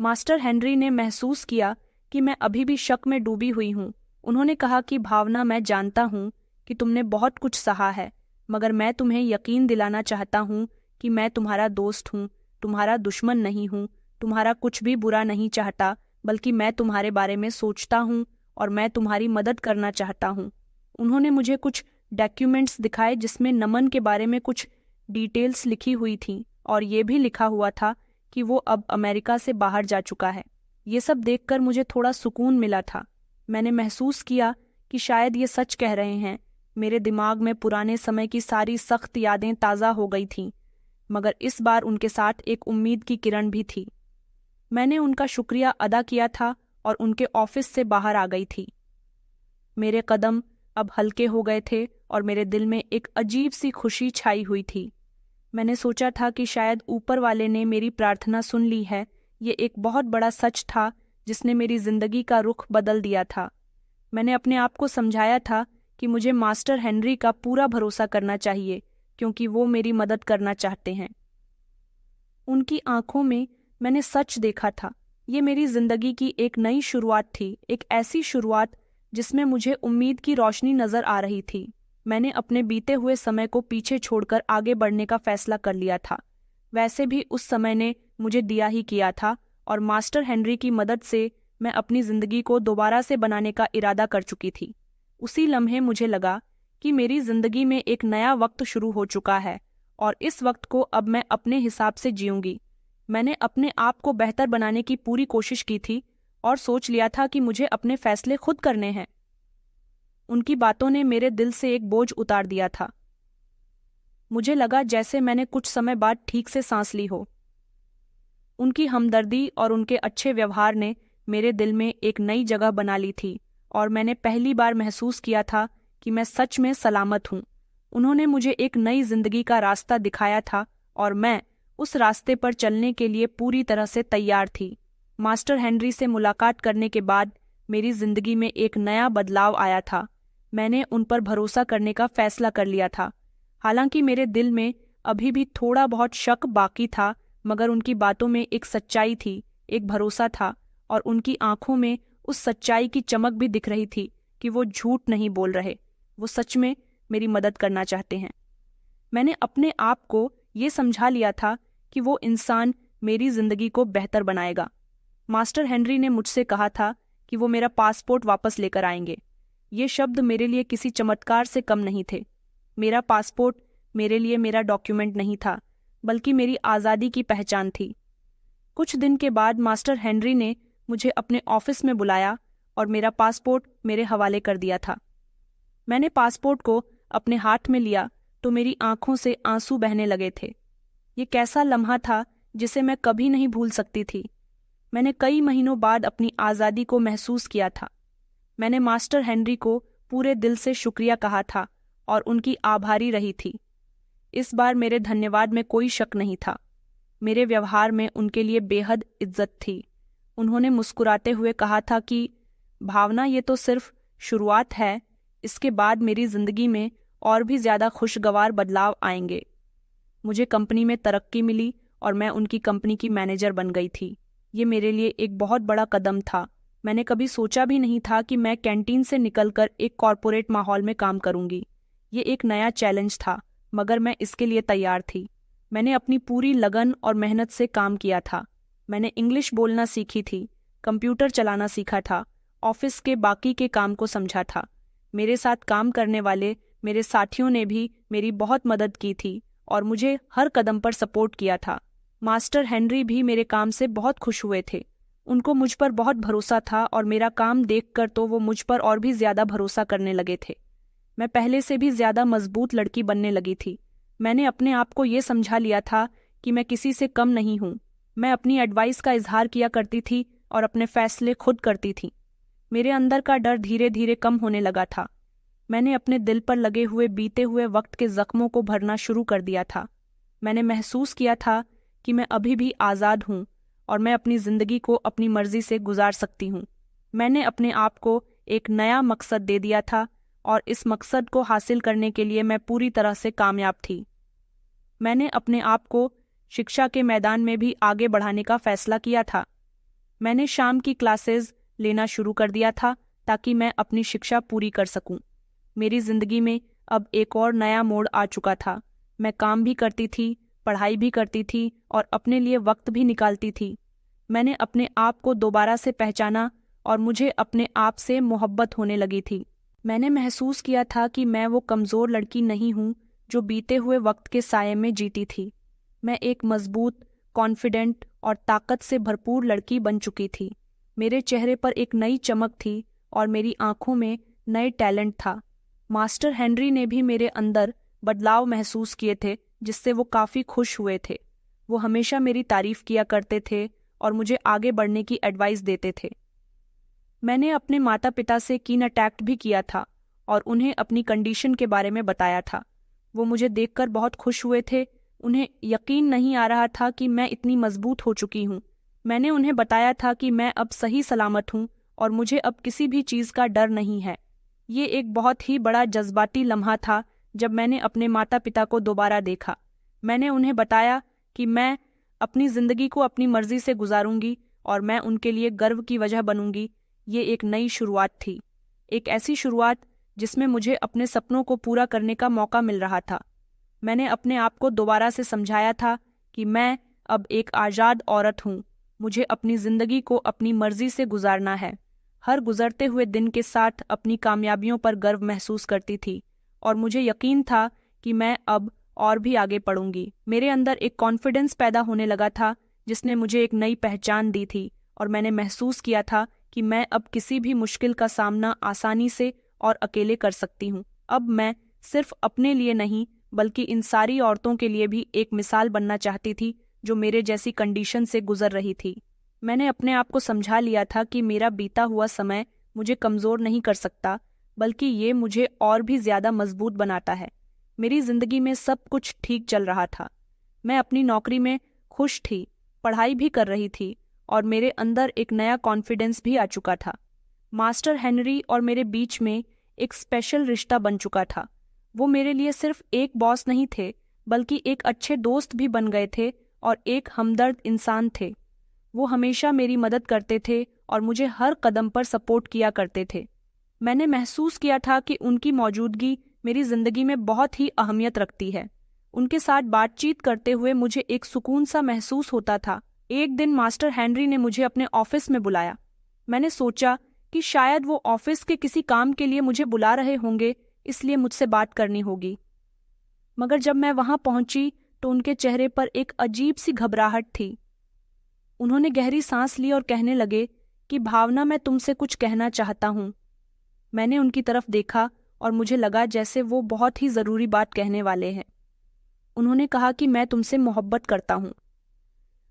A: मास्टर हेनरी ने महसूस किया कि मैं अभी भी शक में डूबी हुई हूँ। उन्होंने कहा कि भावना, मैं जानता हूँ कि तुमने बहुत कुछ सहा है, मगर मैं तुम्हें यकीन दिलाना चाहता हूँ कि मैं तुम्हारा दोस्त हूँ, तुम्हारा दुश्मन नहीं हूँ, तुम्हारा कुछ भी बुरा नहीं चाहता, बल्कि मैं तुम्हारे बारे में सोचता हूँ और मैं तुम्हारी मदद करना चाहता हूँ। उन्होंने मुझे कुछ डॉक्यूमेंट्स दिखाए जिसमें नमन के बारे में कुछ डिटेल्स लिखी हुई थीं और ये भी लिखा हुआ था कि वो अब अमेरिका से बाहर जा चुका है। ये सब देखकर मुझे थोड़ा सुकून मिला था। मैंने महसूस किया कि शायद ये सच कह रहे हैं। मेरे दिमाग में पुराने समय की सारी सख्त यादें ताज़ा हो गई थीं, मगर इस बार उनके साथ एक उम्मीद की किरण भी थी। मैंने उनका शुक्रिया अदा किया था और उनके ऑफिस से बाहर आ गई थी। मेरे कदम अब हल्के हो गए थे और मेरे दिल में एक अजीब सी खुशी छाई हुई थी। मैंने सोचा था कि शायद ऊपर वाले ने मेरी प्रार्थना सुन ली है। ये एक बहुत बड़ा सच था जिसने मेरी जिंदगी का रुख बदल दिया था। मैंने अपने आप को समझाया था कि मुझे मास्टर हेनरी का पूरा भरोसा करना चाहिए, क्योंकि वो मेरी मदद करना चाहते हैं। उनकी आंखों में मैंने सच देखा था। ये मेरी जिंदगी की एक नई शुरुआत थी, एक ऐसी शुरुआत जिसमें मुझे उम्मीद की रोशनी नजर आ रही थी। मैंने अपने बीते हुए समय को पीछे छोड़कर आगे बढ़ने का फैसला कर लिया था। वैसे भी उस समय ने मुझे दिया ही किया था और मास्टर हेनरी की मदद से मैं अपनी जिंदगी को दोबारा से बनाने का इरादा कर चुकी थी। उसी लम्हे मुझे लगा कि मेरी जिंदगी में एक नया वक्त शुरू हो चुका है और इस वक्त को अब मैं अपने हिसाब से जीऊंगी। मैंने अपने आप को बेहतर बनाने की पूरी कोशिश की थी और सोच लिया था कि मुझे अपने फैसले खुद करने हैं। उनकी बातों ने मेरे दिल से एक बोझ उतार दिया था। मुझे लगा जैसे मैंने कुछ समय बाद ठीक से सांस ली हो। उनकी हमदर्दी और उनके अच्छे व्यवहार ने मेरे दिल में एक नई जगह बना ली थी और मैंने पहली बार महसूस किया था कि मैं सच में सलामत हूँ। उन्होंने मुझे एक नई जिंदगी का रास्ता दिखाया था और मैं उस रास्ते पर चलने के लिए पूरी तरह से तैयार थी। मास्टर हेनरी से मुलाकात करने के बाद मेरी जिंदगी में एक नया बदलाव आया था। मैंने उन पर भरोसा करने का फैसला कर लिया था। हालांकि मेरे दिल में अभी भी थोड़ा बहुत शक बाकी था, मगर उनकी बातों में एक सच्चाई थी, एक भरोसा था और उनकी आंखों में उस सच्चाई की चमक भी दिख रही थी कि वो झूठ नहीं बोल रहे, वो सच में मेरी मदद करना चाहते हैं। मैंने अपने आप को ये समझा लिया था कि वो इंसान मेरी जिंदगी को बेहतर बनाएगा। मास्टर हेनरी ने मुझसे कहा था कि वो मेरा पासपोर्ट वापस लेकर आएंगे। ये शब्द मेरे लिए किसी चमत्कार से कम नहीं थे। मेरा पासपोर्ट मेरे लिए मेरा डॉक्यूमेंट नहीं था, बल्कि मेरी आज़ादी की पहचान थी। कुछ दिन के बाद मास्टर हेनरी ने मुझे अपने ऑफिस में बुलाया और मेरा पासपोर्ट मेरे हवाले कर दिया था। मैंने पासपोर्ट को अपने हाथ में लिया तो मेरी आंखों से आंसू बहने लगे थे। ये कैसा लम्हा था जिसे मैं कभी नहीं भूल सकती थी। मैंने कई महीनों बाद अपनी आज़ादी को महसूस किया था। मैंने मास्टर हेनरी को पूरे दिल से शुक्रिया कहा था और उनकी आभारी रही थी। इस बार मेरे धन्यवाद में कोई शक नहीं था। मेरे व्यवहार में उनके लिए बेहद इज्जत थी। उन्होंने मुस्कुराते हुए कहा था कि भावना, ये तो सिर्फ शुरुआत है, इसके बाद मेरी जिंदगी में और भी ज़्यादा खुशगवार बदलाव आएंगे। मुझे कंपनी में तरक्की मिली और मैं उनकी कंपनी की मैनेजर बन गई थी। ये मेरे लिए एक बहुत बड़ा कदम था। मैंने कभी सोचा भी नहीं था कि मैं कैंटीन से निकलकर एक कॉरपोरेट माहौल में काम करूंगी। ये एक नया चैलेंज था, मगर मैं इसके लिए तैयार थी। मैंने अपनी पूरी लगन और मेहनत से काम किया था। मैंने इंग्लिश बोलना सीखी थी, कंप्यूटर चलाना सीखा था, ऑफिस के बाकी के काम को समझा था। मेरे साथ काम करने वाले मेरे साथियों ने भी मेरी बहुत मदद की थी और मुझे हर कदम पर सपोर्ट किया था। मास्टर हेनरी भी मेरे काम से बहुत खुश हुए थे। उनको मुझ पर बहुत भरोसा था और मेरा काम देखकर तो वो मुझ पर और भी ज्यादा भरोसा करने लगे थे। मैं पहले से भी ज्यादा मजबूत लड़की बनने लगी थी। मैंने अपने आप को ये समझा लिया था कि मैं किसी से कम नहीं हूँ। मैं अपनी एडवाइस का इजहार किया करती थी और अपने फैसले खुद करती थी। मेरे अंदर का डर धीरे धीरे कम होने लगा था। मैंने अपने दिल पर लगे हुए बीते हुए वक्त के जख्मों को भरना शुरू कर दिया था। मैंने महसूस किया था कि मैं अभी भी आज़ाद हूँ और मैं अपनी ज़िंदगी को अपनी मर्जी से गुजार सकती हूँ। मैंने अपने आप को एक नया मकसद दे दिया था और इस मकसद को हासिल करने के लिए मैं पूरी तरह से कामयाब थी। मैंने अपने आप को शिक्षा के मैदान में भी आगे बढ़ाने का फैसला किया था। मैंने शाम की क्लासेस लेना शुरू कर दिया था ताकि मैं अपनी शिक्षा पूरी कर सकूं। मेरी जिंदगी में अब एक और नया मोड़ आ चुका था। मैं काम भी करती थी, पढ़ाई भी करती थी और अपने लिए वक्त भी निकालती थी। मैंने अपने आप को दोबारा से पहचाना और मुझे अपने आप से मोहब्बत होने लगी थी। मैंने महसूस किया था कि मैं वो कमज़ोर लड़की नहीं हूँ जो बीते हुए वक्त के साये में जीती थी। मैं एक मजबूत, कॉन्फिडेंट और ताकत से भरपूर लड़की बन चुकी थी। मेरे चेहरे पर एक नई चमक थी और मेरी आंखों में नए टैलेंट था। मास्टर हेनरी ने भी मेरे अंदर बदलाव महसूस किए थे, जिससे वो काफ़ी खुश हुए थे। वो हमेशा मेरी तारीफ किया करते थे और मुझे आगे बढ़ने की एडवाइस देते थे। मैंने अपने माता पिता से कीन अटैक्ट भी किया था और उन्हें अपनी कंडीशन के बारे में बताया था। वो मुझे देखकर बहुत खुश हुए थे। उन्हें यकीन नहीं आ रहा था कि मैं इतनी मजबूत हो चुकी हूँ। मैंने उन्हें बताया था कि मैं अब सही सलामत हूँ और मुझे अब किसी भी चीज़ का डर नहीं है। ये एक बहुत ही बड़ा जज्बाती लम्हा था जब मैंने अपने माता पिता को दोबारा देखा। मैंने उन्हें बताया कि मैं अपनी ज़िंदगी को अपनी मर्जी से गुजारूंगी और मैं उनके लिए गर्व की वजह बनूंगी। ये एक नई शुरुआत थी, एक ऐसी शुरुआत जिसमें मुझे अपने सपनों को पूरा करने का मौका मिल रहा था। मैंने अपने आप को दोबारा से समझाया था कि मैं अब एक आज़ाद औरत हूँ। मुझे अपनी ज़िंदगी को अपनी मर्जी से गुजारना है। हर गुजरते हुए दिन के साथ अपनी कामयाबियों पर गर्व महसूस करती थी और मुझे यकीन था कि मैं अब और भी आगे बढ़ूंगी। मेरे अंदर एक कॉन्फिडेंस पैदा होने लगा था जिसने मुझे एक नई पहचान दी थी और मैंने महसूस किया था कि मैं अब किसी भी मुश्किल का सामना आसानी से और अकेले कर सकती हूँ। अब मैं सिर्फ अपने लिए नहीं बल्कि इन सारी औरतों के लिए भी एक मिसाल बनना चाहती थी जो मेरे जैसी कंडीशन से गुजर रही थी। मैंने अपने आप को समझा लिया था कि मेरा बीता हुआ समय मुझे कमज़ोर नहीं कर सकता, बल्कि ये मुझे और भी ज़्यादा मजबूत बनाता है। मेरी ज़िंदगी में सब कुछ ठीक चल रहा था। मैं अपनी नौकरी में खुश थी, पढ़ाई भी कर रही थी और मेरे अंदर एक नया कॉन्फिडेंस भी आ चुका था। मास्टर हेनरी और मेरे बीच में एक स्पेशल रिश्ता बन चुका था। वो मेरे लिए सिर्फ एक बॉस नहीं थे, बल्कि एक अच्छे दोस्त भी बन गए थे और एक हमदर्द इंसान थे। वो हमेशा मेरी मदद करते थे और मुझे हर कदम पर सपोर्ट किया करते थे। मैंने महसूस किया था कि उनकी मौजूदगी मेरी ज़िंदगी में बहुत ही अहमियत रखती है। उनके साथ बातचीत करते हुए मुझे एक सुकून सा महसूस होता था। एक दिन मास्टर हेनरी ने मुझे अपने ऑफिस में बुलाया। मैंने सोचा कि शायद वो ऑफिस के किसी काम के लिए मुझे बुला रहे होंगे, इसलिए मुझसे बात करनी होगी। मगर जब मैं वहां पहुंची तो उनके चेहरे पर एक अजीब सी घबराहट थी। उन्होंने गहरी सांस ली और कहने लगे कि भावना, मैं तुमसे कुछ कहना चाहता हूँ। मैंने उनकी तरफ देखा और मुझे लगा जैसे वो बहुत ही ज़रूरी बात कहने वाले हैं। उन्होंने कहा कि मैं तुमसे मोहब्बत करता हूँ।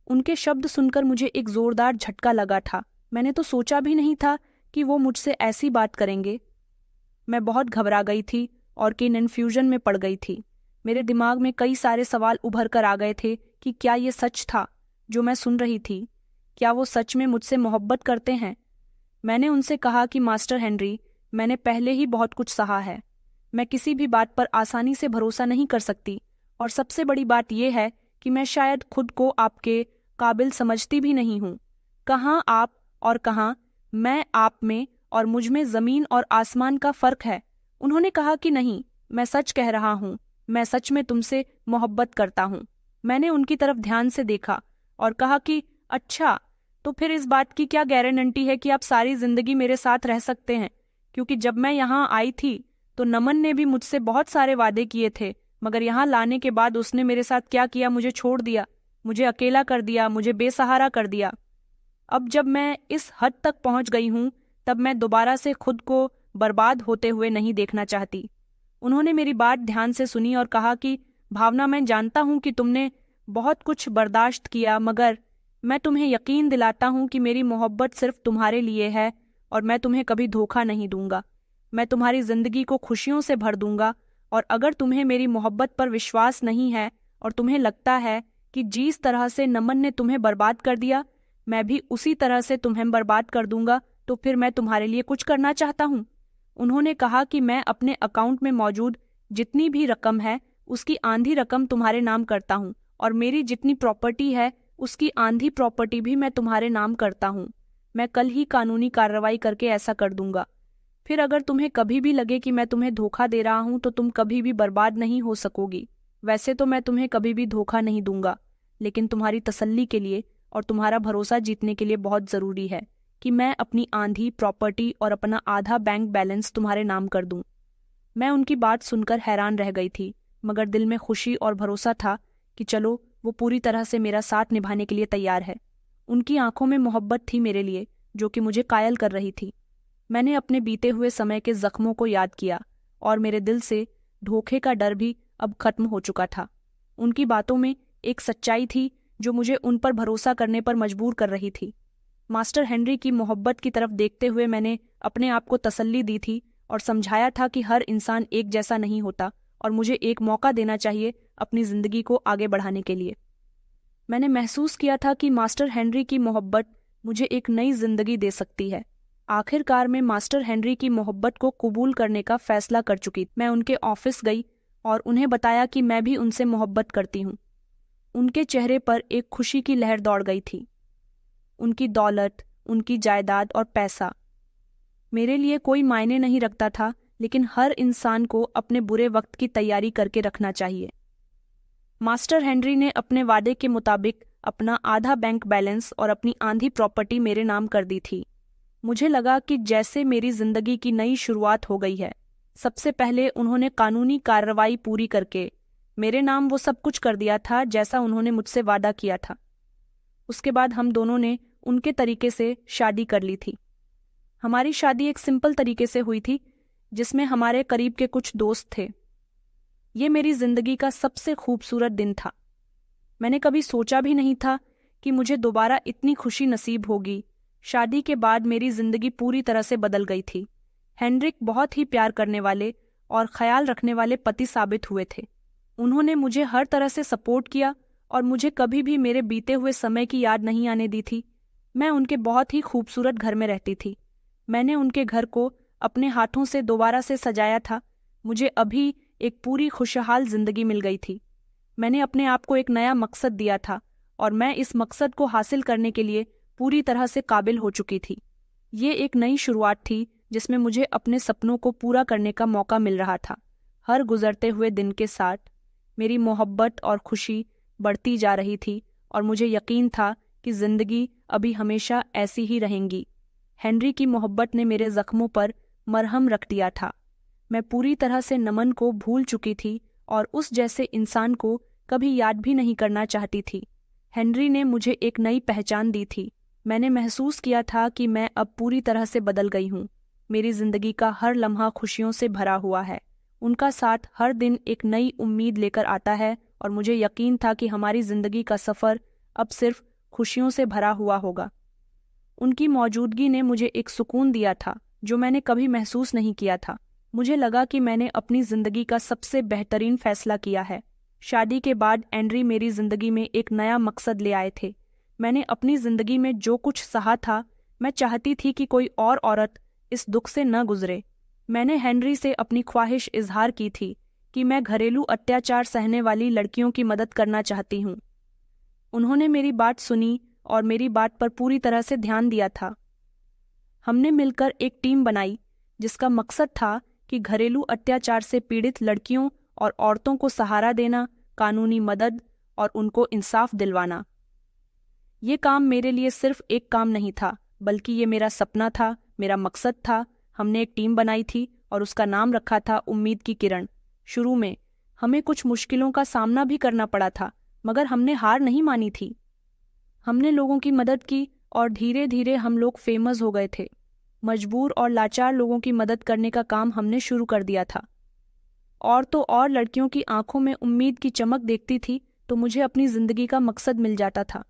A: उनके शब्द सुनकर मुझे एक ज़ोरदार झटका लगा था। मैंने तो सोचा भी नहीं था कि वो मुझसे ऐसी बात करेंगे। मैं बहुत घबरा गई थी और कन्फ्यूजन में पड़ गई थी। मेरे दिमाग में कई सारे सवाल उभर कर आ गए थे कि क्या ये सच था जो मैं सुन रही थी? क्या वो सच में मुझसे मोहब्बत करते हैं? मैंने उनसे कहा कि मास्टर हेनरी, मैंने पहले ही बहुत कुछ सहा है। मैं किसी भी बात पर आसानी से भरोसा नहीं कर सकती और सबसे बड़ी बात यह है कि मैं शायद खुद को आपके काबिल समझती भी नहीं हूँ। कहाँ आप और कहाँ मैं आप में और मुझ में ज़मीन और आसमान का फ़र्क है। उन्होंने कहा कि नहीं, मैं सच कह रहा हूँ, मैं सच में तुमसे मोहब्बत करता हूँ। मैंने उनकी तरफ ध्यान से देखा और कहा कि अच्छा, तो फिर इस बात की क्या गारंटी है कि आप सारी ज़िंदगी मेरे साथ रह सकते हैं? क्योंकि जब मैं यहाँ आई थी तो नमन ने भी मुझसे बहुत सारे वादे किए थे, मगर यहाँ लाने के बाद उसने मेरे साथ क्या किया, मुझे छोड़ दिया, मुझे अकेला कर दिया, मुझे बेसहारा कर दिया। अब जब मैं इस हद तक पहुंच गई हूँ, तब मैं दोबारा से खुद को बर्बाद होते हुए नहीं देखना चाहती। उन्होंने मेरी बात ध्यान से सुनी और कहा कि भावना, मैं जानता हूँ कि तुमने बहुत कुछ बर्दाश्त किया, मगर मैं तुम्हें यकीन दिलाता हूँ कि मेरी मोहब्बत सिर्फ तुम्हारे लिए है और मैं तुम्हें कभी धोखा नहीं दूंगा। मैं तुम्हारी जिंदगी को खुशियों से भर दूंगा, और अगर तुम्हें मेरी मोहब्बत पर विश्वास नहीं है और तुम्हें लगता है कि जिस तरह से नमन ने तुम्हें बर्बाद कर दिया मैं भी उसी तरह से तुम्हें बर्बाद कर दूंगा, तो फिर मैं तुम्हारे लिए कुछ करना चाहता हूँ। उन्होंने कहा कि मैं अपने अकाउंट में मौजूद जितनी भी रकम है उसकी आधी रकम तुम्हारे नाम करता हूँ, और मेरी जितनी प्रॉपर्टी है उसकी आधी प्रॉपर्टी भी मैं तुम्हारे नाम करता हूँ। मैं कल ही कानूनी कार्रवाई करके ऐसा कर दूंगा। फिर अगर तुम्हें कभी भी लगे कि मैं तुम्हें धोखा दे रहा हूँ तो तुम कभी भी बर्बाद नहीं हो सकोगी। वैसे तो मैं तुम्हें कभी भी धोखा नहीं दूंगा, लेकिन तुम्हारी तसल्ली के लिए और तुम्हारा भरोसा जीतने के लिए बहुत ज़रूरी है कि मैं अपनी आधी प्रॉपर्टी और अपना आधा बैंक बैलेंस तुम्हारे नाम कर दूं। मैं उनकी बात सुनकर हैरान रह गई थी, मगर दिल में खुशी और भरोसा था कि चलो, वो पूरी तरह से मेरा साथ निभाने के लिए तैयार है। उनकी आंखों में मोहब्बत थी मेरे लिए, जो कि मुझे कायल कर रही थी। मैंने अपने बीते हुए समय के जख्मों को याद किया और मेरे दिल से धोखे का डर भी अब खत्म हो चुका था। उनकी बातों में एक सच्चाई थी जो मुझे उन पर भरोसा करने पर मजबूर कर रही थी। मास्टर हेनरी की मोहब्बत की तरफ देखते हुए मैंने अपने आप को तसल्ली दी थी और समझाया था कि हर इंसान एक जैसा नहीं होता और मुझे एक मौका देना चाहिए अपनी जिंदगी को आगे बढ़ाने के लिए। मैंने महसूस किया था कि मास्टर हेनरी की मोहब्बत मुझे एक नई जिंदगी दे सकती है। आखिरकार मैं मास्टर हेनरी की मोहब्बत को कबूल करने का फैसला कर चुकी। मैं उनके ऑफिस गई और उन्हें बताया कि मैं भी उनसे मोहब्बत करती हूँ। उनके चेहरे पर एक खुशी की लहर दौड़ गई थी। उनकी दौलत, उनकी जायदाद और पैसा मेरे लिए कोई मायने नहीं रखता था, लेकिन हर इंसान को अपने बुरे वक्त की तैयारी करके रखना चाहिए। मास्टर हेनरी ने अपने वादे के मुताबिक अपना आधा बैंक बैलेंस और अपनी आधी प्रॉपर्टी मेरे नाम कर दी थी। मुझे लगा कि जैसे मेरी जिंदगी की नई शुरुआत हो गई है। सबसे पहले उन्होंने कानूनी कार्रवाई पूरी करके मेरे नाम वो सब कुछ कर दिया था जैसा उन्होंने मुझसे वादा किया था। उसके बाद हम दोनों ने उनके तरीके से शादी कर ली थी। हमारी शादी एक सिंपल तरीके से हुई थी, जिसमें हमारे करीब के कुछ दोस्त थे। ये मेरी जिंदगी का सबसे खूबसूरत दिन था। मैंने कभी सोचा भी नहीं था कि मुझे दोबारा इतनी खुशी नसीब होगी। शादी के बाद मेरी जिंदगी पूरी तरह से बदल गई थी। हेनरिक बहुत ही प्यार करने वाले और ख्याल रखने वाले पति साबित हुए थे। उन्होंने मुझे हर तरह से सपोर्ट किया और मुझे कभी भी मेरे बीते हुए समय की याद नहीं आने दी थी। मैं उनके बहुत ही खूबसूरत घर में रहती थी। मैंने उनके घर को अपने हाथों से दोबारा से सजाया था। मुझे अभी एक पूरी खुशहाल जिंदगी मिल गई थी। मैंने अपने आप को एक नया मकसद दिया था और मैं इस मकसद को हासिल करने के लिए पूरी तरह से काबिल हो चुकी थी। ये एक नई शुरुआत थी जिसमें मुझे अपने सपनों को पूरा करने का मौका मिल रहा था। हर गुजरते हुए दिन के साथ मेरी मोहब्बत और खुशी बढ़ती जा रही थी और मुझे यकीन था कि जिंदगी अभी हमेशा ऐसी ही रहेंगी। हेनरी की मोहब्बत ने मेरे जख्मों पर मरहम रख दिया था। मैं पूरी तरह से नमन को भूल चुकी थी और उस जैसे इंसान को कभी याद भी नहीं करना चाहती थी। हेनरी ने मुझे एक नई पहचान दी थी। मैंने महसूस किया था कि मैं अब पूरी तरह से बदल गई हूँ। मेरी जिंदगी का हर लम्हा खुशियों से भरा हुआ है। उनका साथ हर दिन एक नई उम्मीद लेकर आता है और मुझे यकीन था कि हमारी जिंदगी का सफ़र अब सिर्फ खुशियों से भरा हुआ होगा। उनकी मौजूदगी ने मुझे एक सुकून दिया था जो मैंने कभी महसूस नहीं किया था। मुझे लगा कि मैंने अपनी जिंदगी का सबसे बेहतरीन फैसला किया है। शादी के बाद एंड्री मेरी जिंदगी में एक नया मकसद ले आए थे। मैंने अपनी जिंदगी में जो कुछ सहा था, मैं चाहती थी कि कोई और औरत इस दुख से न गुजरे। मैंने हेनरी से अपनी ख्वाहिश इजहार की थी कि मैं घरेलू अत्याचार सहने वाली लड़कियों की मदद करना चाहती हूँ। उन्होंने मेरी बात सुनी और मेरी बात पर पूरी तरह से ध्यान दिया था। हमने मिलकर एक टीम बनाई जिसका मकसद था कि घरेलू अत्याचार से पीड़ित लड़कियों और औरतों को सहारा देना, कानूनी मदद और उनको इंसाफ दिलवाना। ये काम मेरे लिए सिर्फ एक काम नहीं था, बल्कि ये मेरा सपना था, मेरा मकसद था। हमने एक टीम बनाई थी और उसका नाम रखा था उम्मीद की किरण। शुरू में हमें कुछ मुश्किलों का सामना भी करना पड़ा था, मगर हमने हार नहीं मानी थी। हमने लोगों की मदद की और धीरे धीरे हम लोग फेमस हो गए थे। मजबूर और लाचार लोगों की मदद करने का काम हमने शुरू कर दिया था। और तो और लड़कियों की आंखों में उम्मीद की चमक देखती थी तो मुझे अपनी जिंदगी का मकसद मिल जाता था।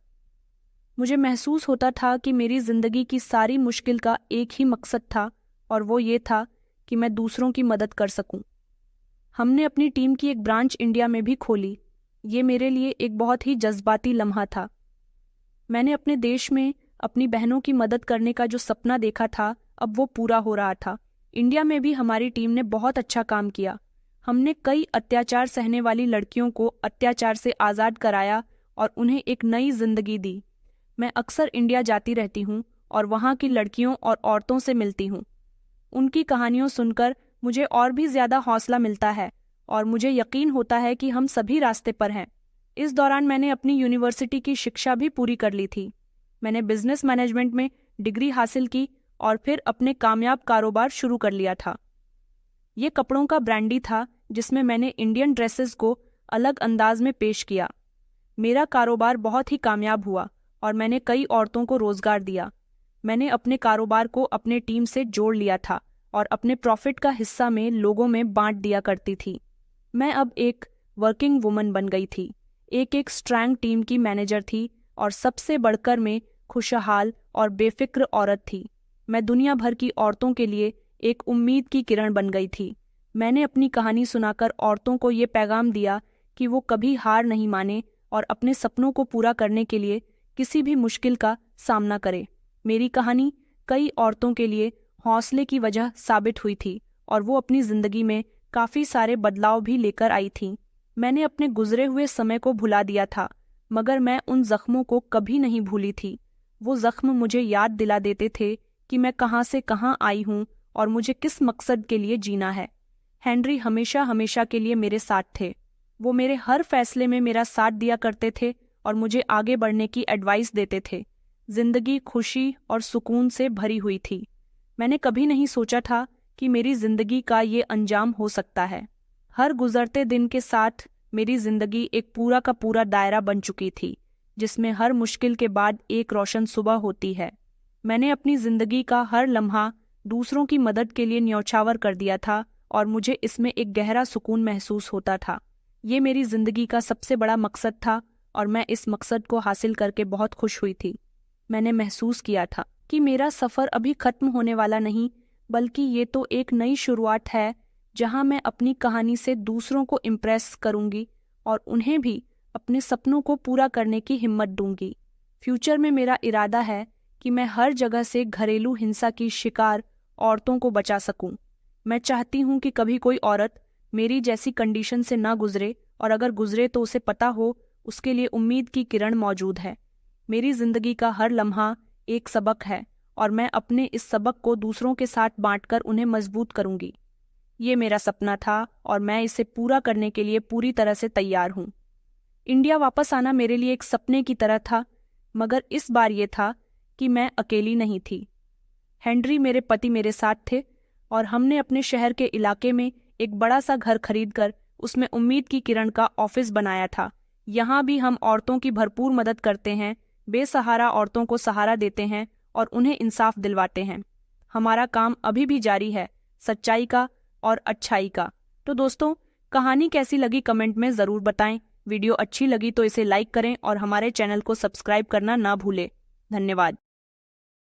A: मुझे महसूस होता था कि मेरी जिंदगी की सारी मुश्किल का एक ही मकसद था, और वो ये था कि मैं दूसरों की मदद कर सकूं। हमने अपनी टीम की एक ब्रांच इंडिया में भी खोली। ये मेरे लिए एक बहुत ही जज्बाती लम्हा था। मैंने अपने देश में अपनी बहनों की मदद करने का जो सपना देखा था, अब वो पूरा हो रहा था। इंडिया में भी हमारी टीम ने बहुत अच्छा काम किया। हमने कई अत्याचार सहने वाली लड़कियों को अत्याचार से आज़ाद कराया और उन्हें एक नई जिंदगी दी। मैं अक्सर इंडिया जाती रहती हूँ और वहाँ की लड़कियों और औरतों से मिलती हूँ। उनकी कहानियों सुनकर मुझे और भी ज़्यादा हौसला मिलता है और मुझे यकीन होता है कि हम सभी रास्ते पर हैं। इस दौरान मैंने अपनी यूनिवर्सिटी की शिक्षा भी पूरी कर ली थी। मैंने बिजनेस मैनेजमेंट में डिग्री हासिल की और फिर अपने कामयाब कारोबार शुरू कर लिया था। ये कपड़ों का ब्रांडी था जिसमें मैंने इंडियन ड्रेसेस को अलग अंदाज में पेश किया। मेरा कारोबार बहुत ही कामयाब हुआ और मैंने कई औरतों को रोजगार दिया। मैंने अपने कारोबार को अपने टीम से जोड़ लिया था और अपने प्रॉफिट का हिस्सा में लोगों में बांट दिया करती थी। मैं अब एक वर्किंग वुमन बन गई थी, एक स्ट्रॉन्ग टीम की मैनेजर थी और सबसे बढ़कर मैं खुशहाल और बेफिक्र औरत थी। मैं दुनिया भर की औरतों के लिए एक उम्मीद की किरण बन गई थी। मैंने अपनी कहानी सुनाकर औरतों को ये पैगाम दिया कि वो कभी हार नहीं माने और अपने सपनों को पूरा करने के लिए किसी भी मुश्किल का सामना करें। मेरी कहानी कई औरतों के लिए हौसले की वजह साबित हुई थी और वो अपनी जिंदगी में काफ़ी सारे बदलाव भी लेकर आई थीं। मैंने अपने गुजरे हुए समय को भुला दिया था, मगर मैं उन जख्मों को कभी नहीं भूली थी। वो जख्म मुझे याद दिला देते थे कि मैं कहाँ से कहाँ आई हूँ और मुझे किस मकसद के लिए जीना है। हेनरी हमेशा हमेशा के लिए मेरे साथ थे। वो मेरे हर फैसले में मेरा साथ दिया करते थे और मुझे आगे बढ़ने की एडवाइस देते थे। जिंदगी खुशी और सुकून से भरी हुई थी। मैंने कभी नहीं सोचा था कि मेरी जिंदगी का ये अंजाम हो सकता है। हर गुजरते दिन के साथ मेरी जिंदगी एक पूरा का पूरा दायरा बन चुकी थी, जिसमें हर मुश्किल के बाद एक रोशन सुबह होती है। मैंने अपनी जिंदगी का हर लम्हा दूसरों की मदद के लिए न्यौछावर कर दिया था और मुझे इसमें एक गहरा सुकून महसूस होता था। ये मेरी जिंदगी का सबसे बड़ा मकसद था और मैं इस मकसद को हासिल करके बहुत खुश हुई थी। मैंने महसूस किया था कि मेरा सफ़र अभी खत्म होने वाला नहीं, बल्कि ये तो एक नई शुरुआत है जहां मैं अपनी कहानी से दूसरों को इम्प्रेस करूंगी और उन्हें भी अपने सपनों को पूरा करने की हिम्मत दूंगी। फ्यूचर में मेरा इरादा है कि मैं हर जगह से घरेलू हिंसा की शिकार औरतों को बचा सकूं। मैं चाहती हूं कि कभी कोई औरत मेरी जैसी कंडीशन से ना गुजरे, और अगर गुजरे तो उसे पता हो उसके लिए उम्मीद की किरण मौजूद है। मेरी जिंदगी का हर लम्हा एक सबक है और मैं अपने इस सबक को दूसरों के साथ बांटकर उन्हें मजबूत करूंगी। ये मेरा सपना था और मैं इसे पूरा करने के लिए पूरी तरह से तैयार हूँ। इंडिया वापस आना मेरे लिए एक सपने की तरह था, मगर इस बार ये था कि मैं अकेली नहीं थी। हेनरी मेरे पति मेरे साथ थे और हमने अपने शहर के इलाके में एक बड़ा सा घर खरीदकर उसमें उम्मीद की किरण का ऑफिस बनाया था। यहाँ भी हम औरतों की भरपूर मदद करते हैं, बेसहारा औरतों को सहारा देते हैं और उन्हें इंसाफ दिलवाते हैं। हमारा काम अभी भी जारी है, सच्चाई का और अच्छाई का। तो दोस्तों, कहानी कैसी लगी कमेंट में ज़रूर बताएं। वीडियो अच्छी लगी तो इसे लाइक करें और हमारे चैनल को सब्सक्राइब करना ना भूलें। धन्यवाद।